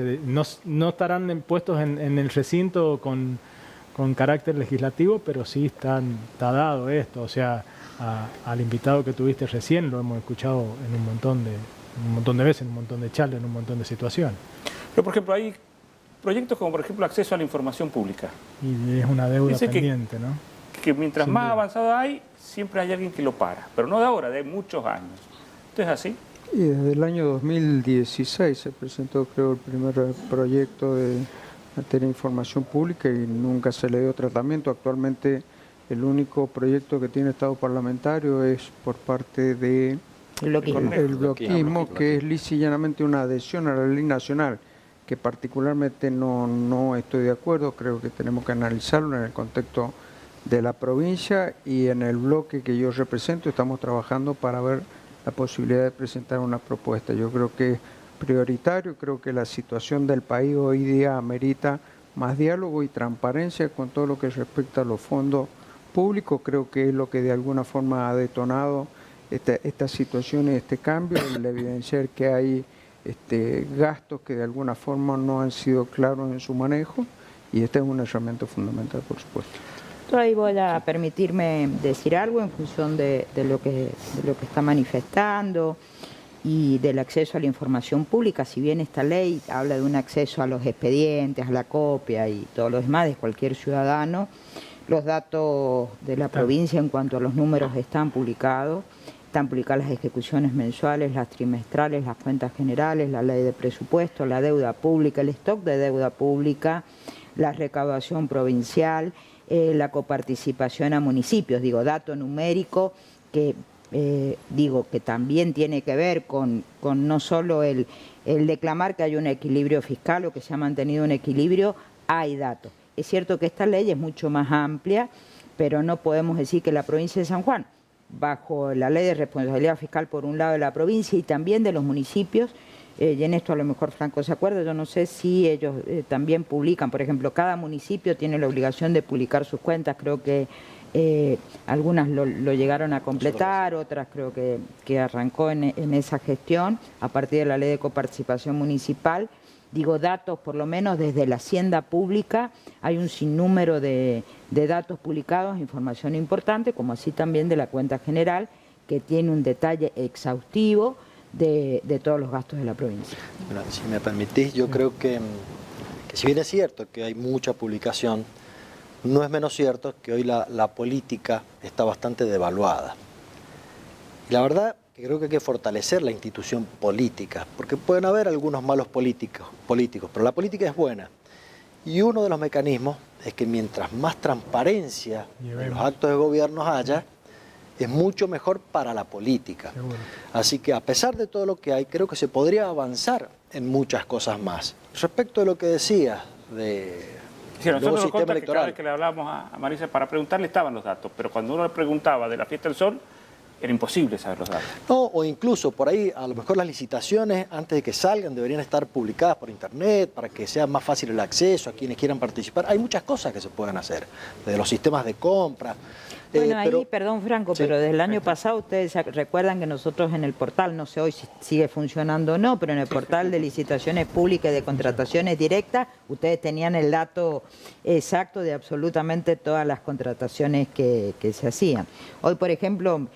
no estarán puestos en el recinto con carácter legislativo, pero sí está dado esto. O sea, al invitado que tuviste recién lo hemos escuchado en un montón de veces, en un montón de charlas, en un montón de situaciones. Pero, por ejemplo, hay proyectos como, por ejemplo, acceso a la información pública. Y es una deuda pendiente, ¿no? Que mientras más avanzado hay, siempre hay alguien que lo para. Pero no de ahora, de muchos años. ¿Esto es así? Y desde el año 2016 se presentó, creo, el primer proyecto de materia de información pública y nunca se le dio tratamiento. Actualmente el único proyecto que tiene estado parlamentario es por parte de el bloquismo, que es lisa y llanamente una adhesión a la ley nacional, que particularmente no estoy de acuerdo. Creo que tenemos que analizarlo en el contexto de la provincia, y en el bloque que yo represento estamos trabajando para ver la posibilidad de presentar una propuesta. Yo creo que es prioritario, creo que la situación del país hoy día amerita más diálogo y transparencia con todo lo que respecta a los fondos públicos. Creo que es lo que de alguna forma ha detonado esta situación y este cambio, el evidenciar que hay gastos que de alguna forma no han sido claros en su manejo, y esta es una herramienta fundamental, por supuesto. Ahí voy a permitirme decir algo en función de lo que está manifestando y del acceso a la información pública. Si bien esta ley habla de un acceso a los expedientes, a la copia y todo lo demás de cualquier ciudadano, los datos de la provincia en cuanto a los números están publicadas las ejecuciones mensuales, las trimestrales, las cuentas generales, la ley de presupuesto, la deuda pública, el stock de deuda pública, la recaudación provincial, la coparticipación a municipios, dato numérico que digo que también tiene que ver con no solo el declamar que hay un equilibrio fiscal o que se ha mantenido un equilibrio, hay datos. Es cierto que esta ley es mucho más amplia, pero no podemos decir que la provincia de San Juan, bajo la ley de responsabilidad fiscal por un lado de la provincia y también de los municipios, y en esto a lo mejor Franco se acuerda, yo no sé si ellos también publican, por ejemplo, cada municipio tiene la obligación de publicar sus cuentas, creo que algunas lo llegaron a completar, otras creo que arrancó en esa gestión a partir de la ley de coparticipación municipal. Digo, datos, por lo menos desde la hacienda pública, hay un sinnúmero de datos publicados, información importante, como así también de la cuenta general, que tiene un detalle exhaustivo de todos los gastos de la provincia. Bueno, si me permitís, yo creo que si bien es cierto que hay mucha publicación, no es menos cierto que hoy la política está bastante devaluada. Y la verdad que creo que hay que fortalecer la institución política, porque pueden haber algunos malos políticos, pero la política es buena. Y uno de los mecanismos es que mientras más transparencia en los actos de gobierno haya, es mucho mejor para la política. Seguro. Así que a pesar de todo lo que hay, creo que se podría avanzar en muchas cosas más. Respecto de lo que decías de Sí, nosotros nos sistema consta que cada electoral. vez que le hablábamos a Marisa para preguntarle estaban los datos, pero cuando uno le preguntaba de la Fiesta del Sol, era imposible saber los datos. No, o incluso por ahí, a lo mejor las licitaciones, antes de que salgan, deberían estar publicadas por internet para que sea más fácil el acceso a quienes quieran participar. Hay muchas cosas que se pueden hacer, desde los sistemas de compra. Bueno, ahí, perdón Franco, sí, pero desde el año pasado ustedes recuerdan que nosotros en el portal, no sé hoy si sigue funcionando o no, pero en el portal de licitaciones públicas y de contrataciones directas, ustedes tenían el dato exacto de absolutamente todas las contrataciones que se hacían. Hoy, por ejemplo,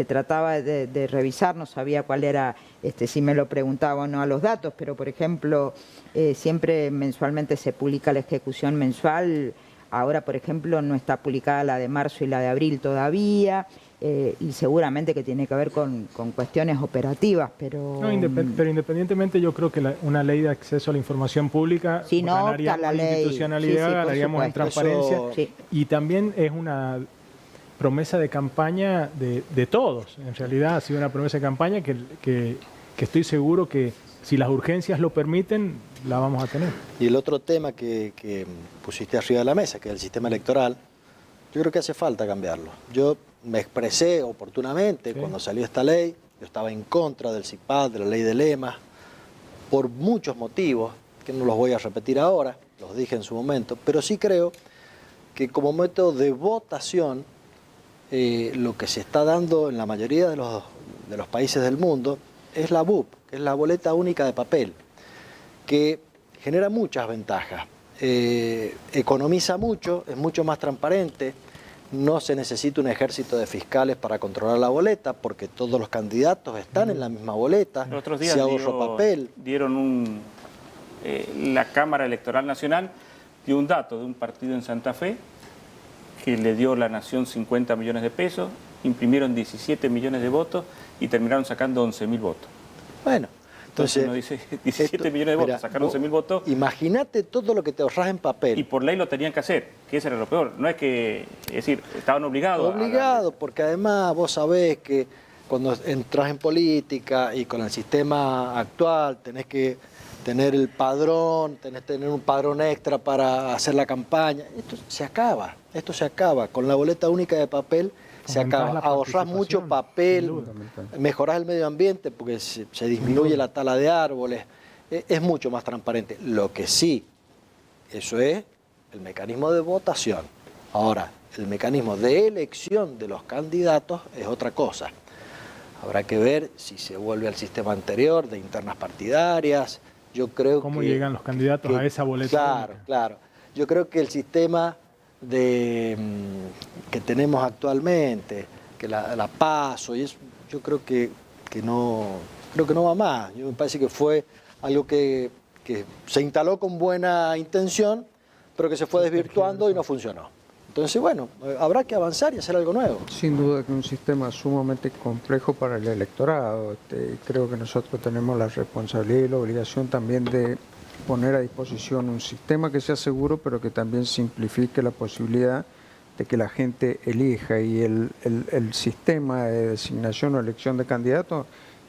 trataba de revisar, no sabía cuál era, si me lo preguntaba o no a los datos, pero por ejemplo, siempre mensualmente se publica la ejecución mensual. Ahora, por ejemplo, no está publicada la de marzo y la de abril todavía, y seguramente que tiene que ver con cuestiones operativas, pero... No, pero independientemente yo creo que una ley de acceso a la información pública si no, ganaríamos la en ley, institucionalidad, sí, ganaríamos en transparencia, sí. Y también es una promesa de campaña de todos. En realidad ha sido una promesa de campaña que estoy seguro que si las urgencias lo permiten, la vamos a tener. Y el otro tema que pusiste arriba de la mesa, que es el sistema electoral, yo creo que hace falta cambiarlo. Yo me expresé oportunamente cuando salió esta ley, yo estaba en contra del CIPAD, de la ley de lemas, por muchos motivos, que no los voy a repetir ahora, los dije en su momento, pero sí creo que como método de votación, lo que se está dando en la mayoría de los países del mundo es la BUP, que es la boleta única de papel, que genera muchas ventajas. Economiza mucho, es mucho más transparente, no se necesita un ejército de fiscales para controlar la boleta, porque todos los candidatos están en la misma boleta, Los otros días se ahorró papel. dieron la Cámara Electoral Nacional dio un dato de un partido en Santa Fe que le dio la Nación 50 millones de pesos, imprimieron 17 millones de votos y terminaron sacando 11.000 votos. Bueno, Entonces uno dice 17 millones de votos, sacaron 11.000 votos. Imagínate todo lo que te ahorras en papel. Y por ley lo tenían que hacer, que eso era lo peor. No es que, es decir, estaban obligados. Obligados, porque además vos sabés que cuando entras en política y con el sistema actual tenés que tener el padrón, tenés que tener un padrón extra para hacer la campaña. Esto se acaba. Con la boleta única de papel se acaba. Ahorrás mucho papel, mejorás el medio ambiente porque se disminuye la tala de árboles. Es mucho más transparente. Lo que sí, eso es el mecanismo de votación. Ahora, el mecanismo de elección de los candidatos es otra cosa. Habrá que ver si se vuelve al sistema anterior de internas partidarias. Yo creo ¿Cómo llegan los candidatos a esa boleta? Claro. Yo creo que el sistema que tenemos actualmente, que la PASO, y eso, yo creo que no va más. Me parece que fue algo que se instaló con buena intención, pero que se fue desvirtuando y no funcionó. Entonces, bueno, habrá que avanzar y hacer algo nuevo. Sin duda que un sistema sumamente complejo para el electorado. Creo que nosotros tenemos la responsabilidad y la obligación también de poner a disposición un sistema que sea seguro, pero que también simplifique la posibilidad de que la gente elija, y el sistema de designación o elección de candidatos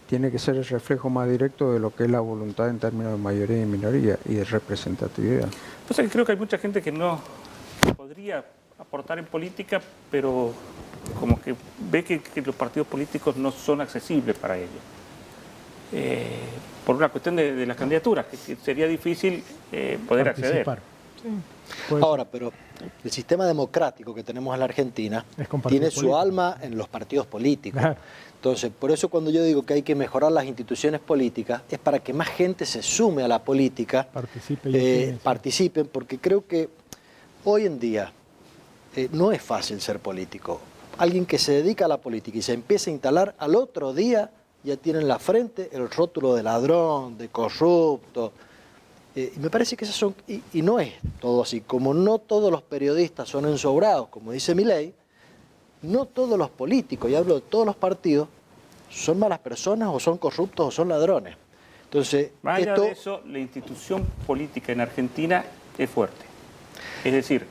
tiene que ser el reflejo más directo de lo que es la voluntad en términos de mayoría y minoría y de representatividad. Pues creo que hay mucha gente que no podría aportar en política, pero como que ve que los partidos políticos no son accesibles para ellos. Por una cuestión de las candidaturas, que sería difícil poder acceder. Ahora, pero el sistema democrático que tenemos en la Argentina tiene su alma en los partidos políticos. Claro. Entonces, por eso cuando yo digo que hay que mejorar las instituciones políticas, es para que más gente se sume a la política, participen, porque creo que hoy en día no es fácil ser político. Alguien que se dedica a la política y se empieza a instalar, al otro día ya tiene en la frente el rótulo de ladrón, de corrupto. Y me parece que esas son, y no es todo así, como no todos los periodistas son ensobrados, como dice Milei, no todos los políticos, y hablo de todos los partidos, son malas personas o son corruptos o son ladrones. Entonces, más allá de eso, la institución política en Argentina es fuerte. Es decir,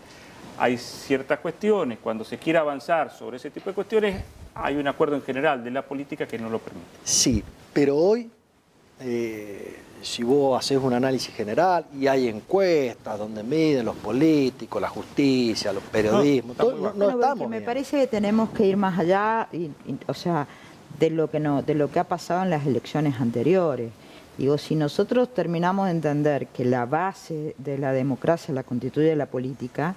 hay ciertas cuestiones, cuando se quiere avanzar sobre ese tipo de cuestiones, hay un acuerdo en general de la política que no lo permite. Sí, pero hoy, si vos haces un análisis general y hay encuestas donde miden los políticos, la justicia, los periodismos, no estamos me bien. parece que tenemos que ir más allá, o sea, de lo que ha pasado en las elecciones anteriores. Digo, si nosotros terminamos de entender que la base de la democracia la constituye la política,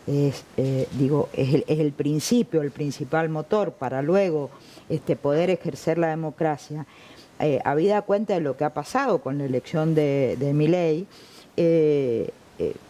es el principio, el principal motor para luego poder ejercer la democracia. Habida cuenta de lo que ha pasado con la elección de Milei,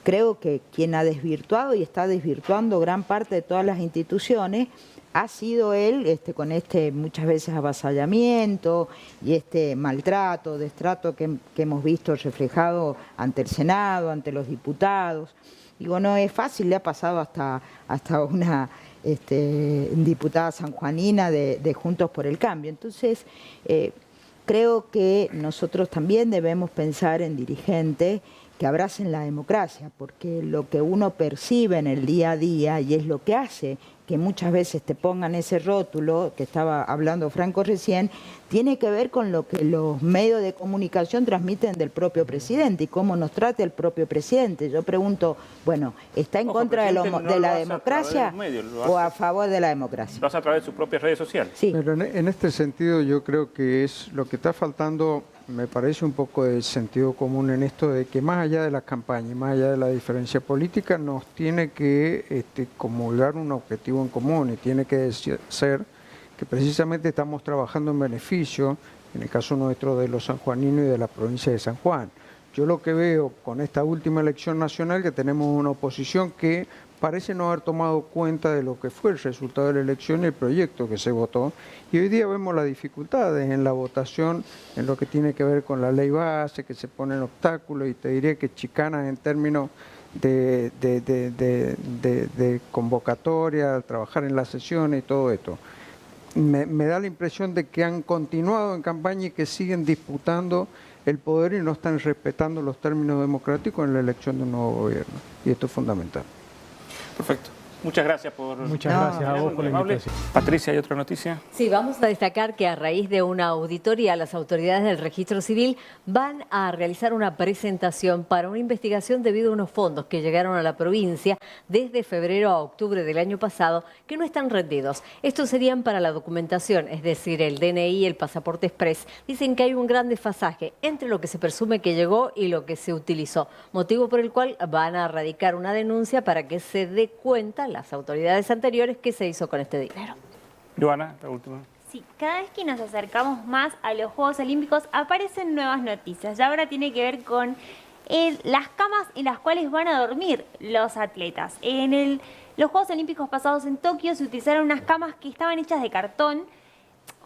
creo que quien ha desvirtuado y está desvirtuando gran parte de todas las instituciones ha sido él, con muchas veces avasallamiento y maltrato, destrato que hemos visto reflejado ante el Senado, ante los diputados. Digo, no es fácil, le ha pasado hasta una diputada sanjuanina de Juntos por el Cambio. Entonces, creo que nosotros también debemos pensar en dirigentes que abracen la democracia, porque lo que uno percibe en el día a día y es lo que hace que muchas veces te pongan ese rótulo, que estaba hablando Franco recién, tiene que ver con lo que los medios de comunicación transmiten del propio presidente y cómo nos trata el propio presidente. Yo pregunto, bueno, ¿está en contra de la democracia o a favor de la democracia? Lo hace a través de sus propias redes sociales. Sí. Pero en este sentido yo creo que es lo que está faltando, me parece un poco de sentido común en esto de que más allá de las campañas, más allá de la diferencia política, nos tiene que comulgar un objetivo en común y tiene que ser que precisamente estamos trabajando en beneficio, en el caso nuestro de los sanjuaninos y de la provincia de San Juan. Yo lo que veo con esta última elección nacional que tenemos una oposición que parece no haber tomado cuenta de lo que fue el resultado de la elección y el proyecto que se votó. Y hoy día vemos las dificultades en la votación, en lo que tiene que ver con la ley base, que se ponen obstáculos y te diría que chicanas en términos de convocatoria, trabajar en las sesiones y todo esto. Me da la impresión de que han continuado en campaña y que siguen disputando el poder y no están respetando los términos democráticos en la elección de un nuevo gobierno. Y esto es fundamental. Perfecto. Muchas gracias por... Muchas gracias a vos por la invitación. Patricia, ¿hay otra noticia? Sí, vamos a destacar que a raíz de una auditoría, las autoridades del Registro Civil van a realizar una presentación para una investigación debido a unos fondos que llegaron a la provincia desde febrero a octubre del año pasado que no están rendidos. Estos serían para la documentación, es decir, el DNI, el pasaporte express. Dicen que hay un gran desfasaje entre lo que se presume que llegó y lo que se utilizó, motivo por el cual van a radicar una denuncia para que se dé cuenta las autoridades anteriores qué se hizo con este dinero. Joana, la última. Sí, cada vez que nos acercamos más a los Juegos Olímpicos aparecen nuevas noticias. Y ahora tiene que ver con las camas en las cuales van a dormir los atletas. En los Juegos Olímpicos pasados en Tokio se utilizaron unas camas que estaban hechas de cartón.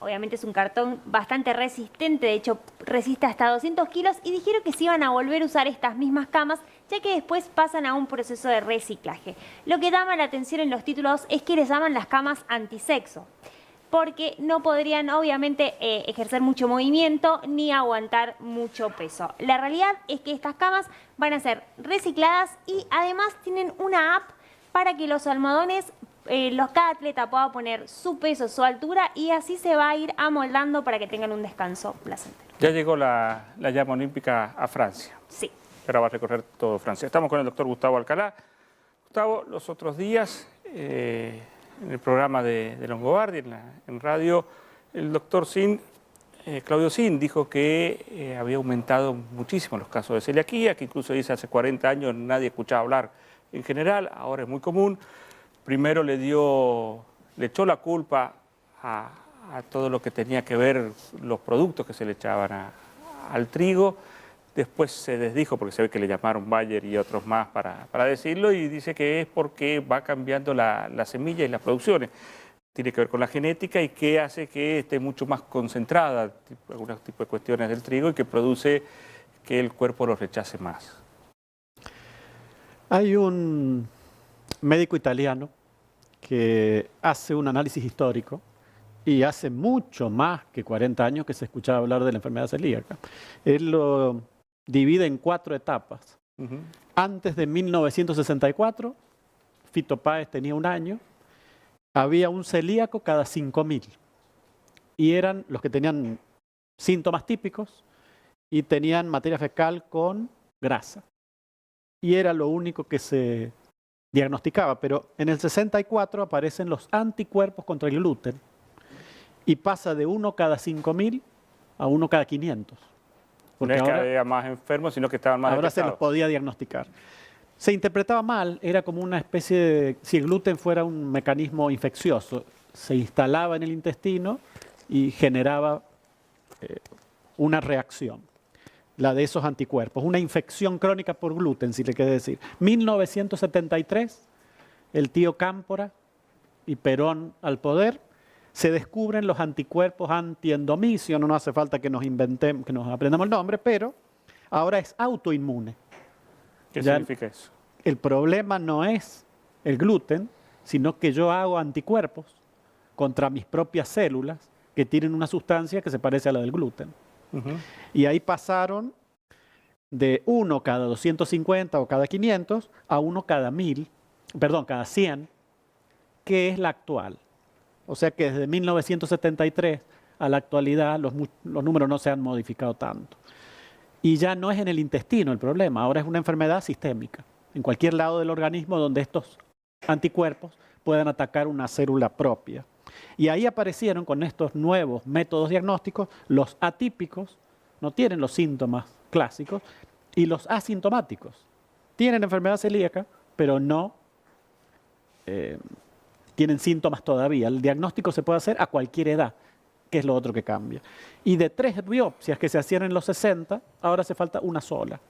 Obviamente es un cartón bastante resistente, de hecho resiste hasta 200 kilos y dijeron que se iban a volver a usar estas mismas camas ya que después pasan a un proceso de reciclaje. Lo que llama la atención en los títulos es que les llaman las camas antisexo, porque no podrían obviamente ejercer mucho movimiento ni aguantar mucho peso. La realidad es que estas camas van a ser recicladas y además tienen una app para que los almohadones cada atleta pueda poner su peso, su altura y así se va a ir amoldando para que tengan un descanso placentero. Ya llegó la llama olímpica a Francia. Sí. Ahora va a recorrer todo Francia. Estamos con el doctor Gustavo Alcalá. Gustavo, los otros días, en el programa de Longobardi, en radio, el doctor Claudio Sin dijo que había aumentado muchísimo los casos de celiaquía, que incluso dice hace 40 años nadie escuchaba hablar en general, ahora es muy común. Primero le echó la culpa a todo lo que tenía que ver los productos que se le echaban al trigo. Después se desdijo porque se ve que le llamaron Bayer y otros más para decirlo, y dice que es porque va cambiando la semilla y las producciones. Tiene que ver con la genética y que hace que esté mucho más concentrada algunos tipos de cuestiones del trigo y que produce que el cuerpo lo rechace más. Hay un médico italiano que hace un análisis histórico y hace mucho más que 40 años que se escuchaba hablar de la enfermedad celíaca. Él lo divide en 4 etapas. Antes de 1964, Fito Páez tenía 1 año, había un celíaco cada 5.000 y eran los que tenían síntomas típicos y tenían materia fecal con grasa. Y era lo único que se diagnosticaba, pero en el 64 aparecen los anticuerpos contra el gluten y pasa de 1 cada 5.000 a 1 cada 500. Porque no es que había más enfermos, sino que estaban más ahora detectados. se los podía diagnosticar. Se interpretaba mal, era como una especie de, si el gluten fuera un mecanismo infeccioso, se instalaba en el intestino y generaba una reacción, la de esos anticuerpos, una infección crónica por gluten, si le quiere decir. 1973, el tío Cámpora y Perón al poder, se descubren los anticuerpos antiendomicio, no hace falta que nos inventemos, que nos aprendamos el nombre, pero ahora es autoinmune. ¿Qué significa eso? El problema no es el gluten, sino que yo hago anticuerpos contra mis propias células que tienen una sustancia que se parece a la del gluten. Y ahí pasaron de 1 cada 250 o cada 500 a 1 cada 100, que es la actual. O sea que desde 1973 a la actualidad los números no se han modificado tanto. Y ya no es en el intestino el problema, ahora es una enfermedad sistémica, en cualquier lado del organismo donde estos anticuerpos puedan atacar una célula propia. Y ahí aparecieron con estos nuevos métodos diagnósticos los atípicos, no tienen los síntomas clásicos, y los asintomáticos. Tienen enfermedad celíaca, pero no tienen síntomas todavía. El diagnóstico se puede hacer a cualquier edad, que es lo otro que cambia. Y de 3 biopsias que se hacían en los 60, ahora hace falta una sola.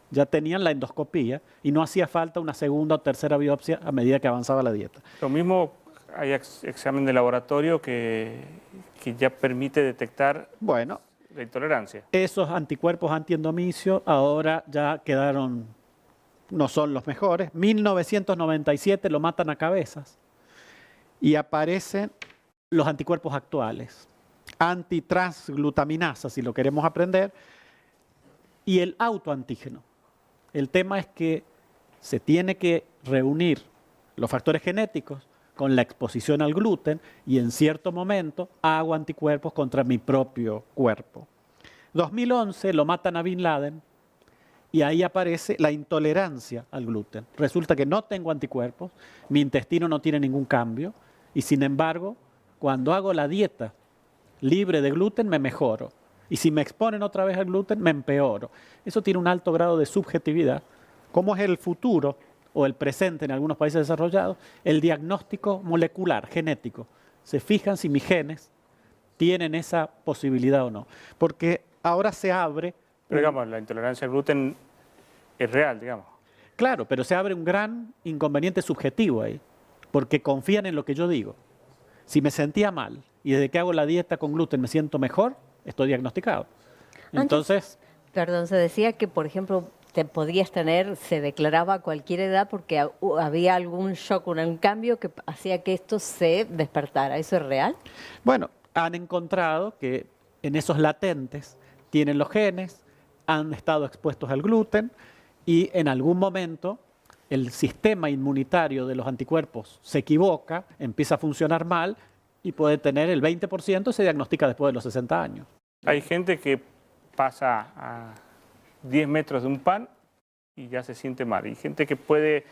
Ya tenían la endoscopía y no hacía falta una segunda o tercera biopsia a medida que avanzaba la dieta. Lo mismo hay examen de laboratorio que ya permite detectar la intolerancia. Esos anticuerpos antiendomicio ahora ya quedaron, no son los mejores. 1997 lo matan a cabezas y aparecen los anticuerpos actuales, antitransglutaminasa, si lo queremos aprender, y el autoantígeno. El tema es que se tiene que reunir los factores genéticos con la exposición al gluten y en cierto momento hago anticuerpos contra mi propio cuerpo. 2011 lo matan a Bin Laden y ahí aparece la intolerancia al gluten. Resulta que no tengo anticuerpos, mi intestino no tiene ningún cambio y sin embargo, cuando hago la dieta libre de gluten me mejoro. Y si me exponen otra vez al gluten, me empeoro. Eso tiene un alto grado de subjetividad. ¿Cómo es el futuro o el presente en algunos países desarrollados? El diagnóstico molecular, genético. Se fijan si mis genes tienen esa posibilidad o no. Porque ahora se abre... Pero digamos, la intolerancia al gluten es real, digamos. Claro, pero se abre un gran inconveniente subjetivo ahí. Porque confían en lo que yo digo. Si me sentía mal y desde que hago la dieta con gluten me siento mejor, estoy diagnosticado. Entonces... Perdón, se decía que, por ejemplo, te podías tener, se declaraba a cualquier edad porque había algún shock, un cambio que hacía que esto se despertara. ¿Eso es real? Bueno, han encontrado que en esos latentes tienen los genes, han estado expuestos al gluten y en algún momento el sistema inmunitario de los anticuerpos se equivoca, empieza a funcionar mal y puede tener el 20%, se diagnostica después de los 60 años. Hay gente que pasa a 10 metros de un pan y ya se siente mal. Hay gente que puede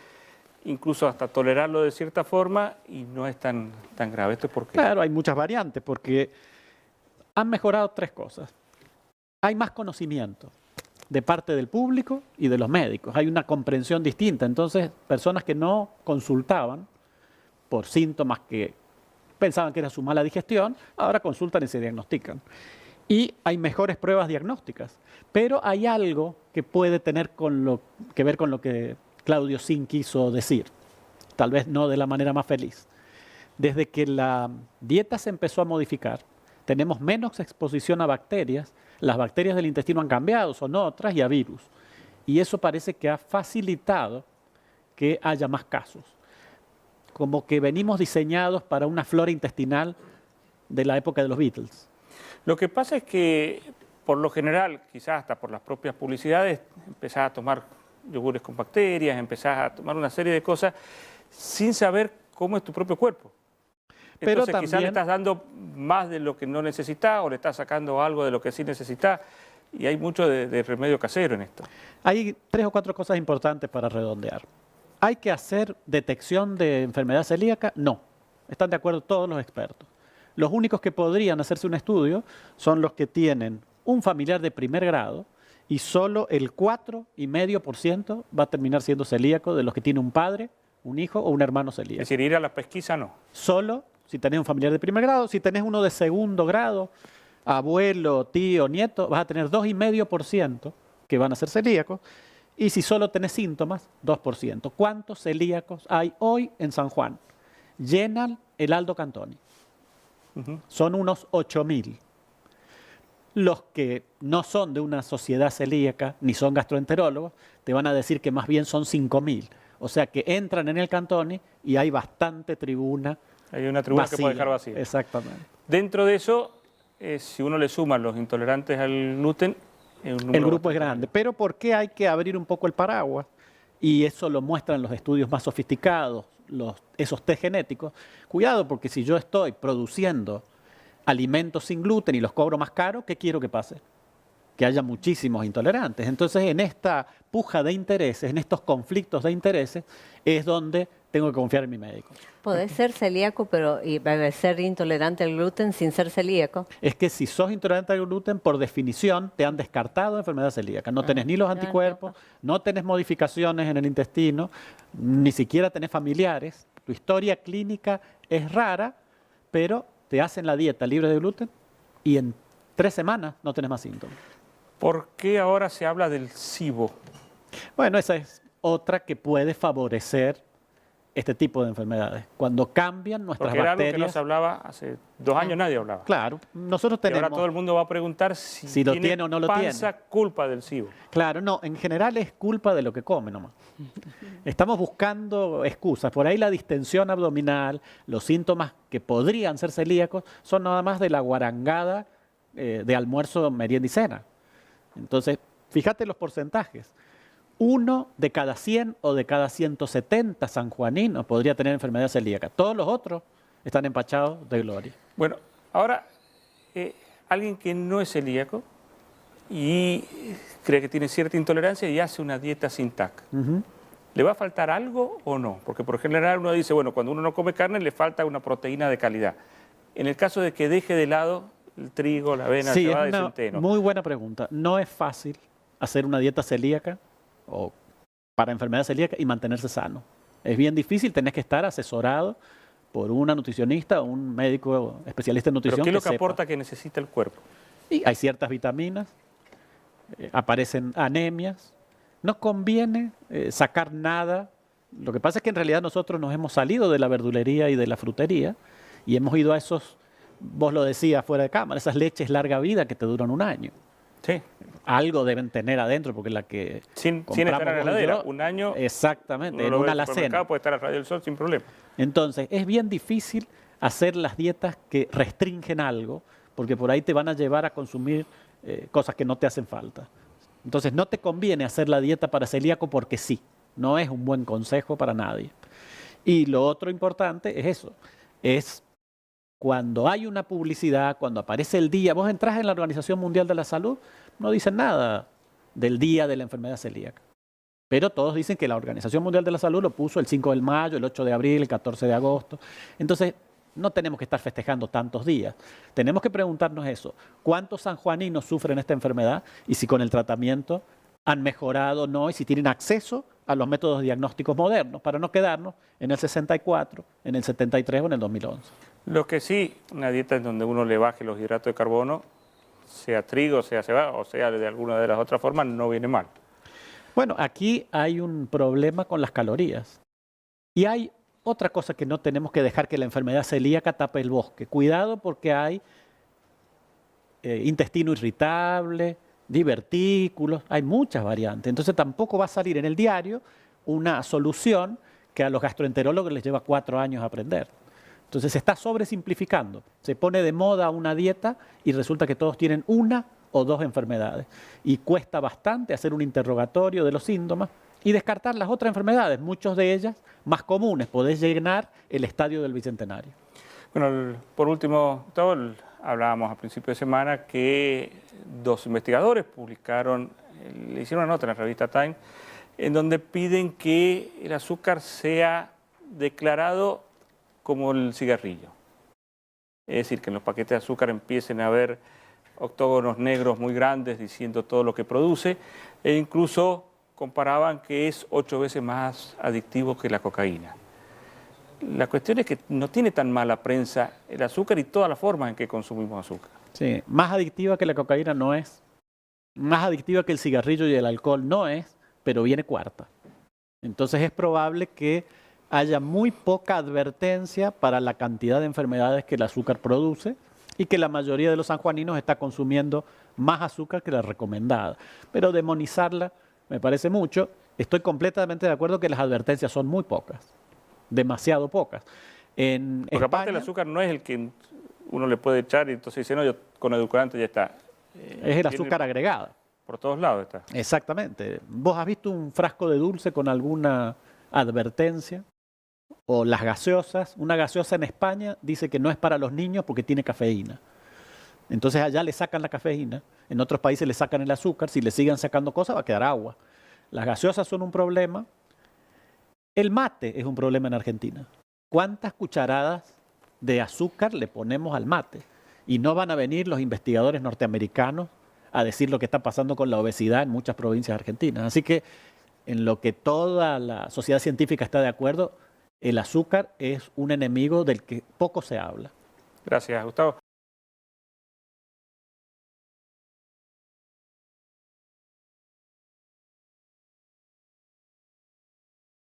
incluso hasta tolerarlo de cierta forma y no es tan grave. ¿Esto es por qué? Claro, hay muchas variantes porque han mejorado 3 cosas. Hay más conocimiento de parte del público y de los médicos. Hay una comprensión distinta. Entonces, personas que no consultaban por síntomas que pensaban que era su mala digestión, ahora consultan y se diagnostican. Y hay mejores pruebas diagnósticas. Pero hay algo que puede tener que ver con lo que Claudio Zin quiso decir. Tal vez no de la manera más feliz. Desde que la dieta se empezó a modificar, tenemos menos exposición a bacterias. Las bacterias del intestino han cambiado, son otras, y a virus. Y eso parece que ha facilitado que haya más casos. Como que venimos diseñados para una flora intestinal de la época de los Beatles. Lo que pasa es que, por lo general, quizás hasta por las propias publicidades, empezás a tomar yogures con bacterias, empezás a tomar una serie de cosas sin saber cómo es tu propio cuerpo. Pero Entonces quizás le estás dando más de lo que no necesitas o le estás sacando algo de lo que sí necesitas y hay mucho de remedio casero en esto. Hay 3 o 4 cosas importantes para redondear. ¿Hay que hacer detección de enfermedad celíaca? No. Están de acuerdo todos los expertos. Los únicos que podrían hacerse un estudio son los que tienen un familiar de primer grado y solo el 4,5% va a terminar siendo celíaco de los que tiene un padre, un hijo o un hermano celíaco. Es decir, ir a la pesquisa no. Solo si tenés un familiar de primer grado. Si tenés uno de segundo grado, abuelo, tío, nieto, vas a tener 2,5% que van a ser celíacos. Y si solo tenés síntomas, 2%. ¿Cuántos celíacos hay hoy en San Juan? Llenan el Aldo Cantoni. Son unos 8.000. Los que no son de una sociedad celíaca ni son gastroenterólogos te van a decir que más bien son 5.000. O sea que entran en el Cantoni y hay bastante tribuna. Hay una tribuna vacía. que puede dejar vacía. Exactamente. Dentro de eso, si uno le suma los intolerantes al gluten, el grupo es grande. Pero ¿por qué hay que abrir un poco el paraguas? Y eso lo muestran los estudios más sofisticados, esos test genéticos. Cuidado, porque si yo estoy produciendo alimentos sin gluten y los cobro más caros, ¿qué quiero que pase? Que haya muchísimos intolerantes. Entonces, en esta puja de intereses, en estos conflictos de intereses, es donde tengo que confiar en mi médico. Podés ser celíaco, pero ser intolerante al gluten sin ser celíaco. Es que si sos intolerante al gluten, por definición, te han descartado enfermedad celíaca. No tenés ni los anticuerpos, no tenés modificaciones en el intestino, ni siquiera tenés familiares. Tu historia clínica es rara, pero te hacen la dieta libre de gluten y en 3 semanas no tenés más síntomas. ¿Por qué ahora se habla del SIBO? Bueno, esa es otra que puede favorecer este tipo de enfermedades. Cuando cambian nuestras Porque era bacterias... algo que no se hablaba hace 2 años, nadie hablaba. Claro, nosotros Y tenemos... ahora todo el mundo va a preguntar si lo tiene o no lo tiene. culpa del SIBO. Claro, no, en general es culpa de lo que come nomás. Estamos buscando excusas. Por ahí la distensión abdominal, los síntomas que podrían ser celíacos, son nada más de la guarangada de almuerzo, merienda y cena. Entonces, fíjate los porcentajes. 1 de cada 100 o de cada 170 sanjuaninos podría tener enfermedad celíaca. Todos los otros están empachados de gloria. Bueno, ahora, alguien que no es celíaco y cree que tiene cierta intolerancia y hace una dieta sin TAC, ¿le va a faltar algo o no? Porque por general uno dice, bueno, cuando uno no come carne le falta una proteína de calidad. En el caso de que deje de lado el trigo, la avena, sí, la cebada es y una centeno. Muy buena pregunta. No es fácil hacer una dieta celíaca o para enfermedad celíaca y mantenerse sano. Es bien difícil, tenés que estar asesorado por una nutricionista o un médico especialista en nutrición. ¿Pero qué es lo que sepa. aporta que necesita el cuerpo? Y hay ciertas vitaminas, aparecen anemias. No conviene sacar nada. Lo que pasa es que en realidad nosotros nos hemos salido de la verdulería y de la frutería y hemos ido a esos, vos lo decías fuera de cámara, esas leches larga vida que te duran 1 año. Sí. Algo deben tener adentro, porque la que sin estar en la heladera, 1 año. Exactamente, en una alacena. Puede estar a rayo del sol sin problema. Entonces, es bien difícil hacer las dietas que restringen algo, porque por ahí te van a llevar a consumir cosas que no te hacen falta. Entonces, no te conviene hacer la dieta para celíaco porque sí. no es un buen consejo para nadie. Y lo otro importante es eso, es cuando hay una publicidad, cuando aparece el día, vos entras en la Organización Mundial de la Salud, no dicen nada del día de la enfermedad celíaca. Pero todos dicen que la Organización Mundial de la Salud lo puso el 5 de mayo, el 8 de abril, el 14 de agosto. Entonces, no tenemos que estar festejando tantos días. Tenemos que preguntarnos eso. ¿Cuántos sanjuaninos sufren esta enfermedad? Y si con el tratamiento han mejorado o no, y si tienen acceso a los métodos diagnósticos modernos, para no quedarnos en el 64, en el 73 o en el 2011. Lo que sí, una dieta en donde uno le baje los hidratos de carbono, sea trigo, sea cebada, o sea de alguna de las otras formas, no viene mal. Bueno, aquí hay un problema con las calorías. Y hay otra cosa que no tenemos que dejar que la enfermedad celíaca tape el bosque. Cuidado porque hay intestino irritable, divertículos, hay muchas variantes. Entonces tampoco va a salir en el diario una solución que a los gastroenterólogos les lleva 4 años aprender. Entonces se está sobresimplificando. Se pone de moda una dieta y resulta que todos tienen una o 2 enfermedades. Y cuesta bastante hacer un interrogatorio de los síntomas y descartar las otras enfermedades, muchas de ellas más comunes. Podés llenar el estadio del Bicentenario. Bueno, por último, Gustavo, hablábamos a principio de semana que 2 investigadores publicaron, le hicieron una nota en la revista Time, en donde piden que el azúcar sea declarado como el cigarrillo. Es decir, que en los paquetes de azúcar empiecen a haber octógonos negros muy grandes diciendo todo lo que produce, e incluso comparaban que es 8 veces más adictivo que la cocaína. La cuestión es que no tiene tan mala prensa el azúcar y todas las formas en que consumimos azúcar. Sí, más adictiva que la cocaína no es, más adictiva que el cigarrillo y el alcohol no es, pero viene cuarta. Entonces es probable que haya muy poca advertencia para la cantidad de enfermedades que el azúcar produce y que la mayoría de los sanjuaninos está consumiendo más azúcar que la recomendada. Pero demonizarla me parece mucho. Estoy completamente de acuerdo que las advertencias son muy pocas, demasiado pocas. Porque aparte el azúcar no es el que uno le puede echar y entonces dice, no, yo con edulcorante ya está. Es el azúcar agregado. Por todos lados está. Exactamente. ¿Vos has visto un frasco de dulce con alguna advertencia? O las gaseosas. Una gaseosa en España dice que no es para los niños porque tiene cafeína. Entonces allá le sacan la cafeína, en otros países le sacan el azúcar, si le siguen sacando cosas va a quedar agua. Las gaseosas son un problema. El mate es un problema en Argentina. ¿Cuántas cucharadas de azúcar le ponemos al mate? Y no van a venir los investigadores norteamericanos a decir lo que está pasando con la obesidad en muchas provincias argentinas. Así que en lo que toda la sociedad científica está de acuerdo, el azúcar es un enemigo del que poco se habla. Gracias, Gustavo.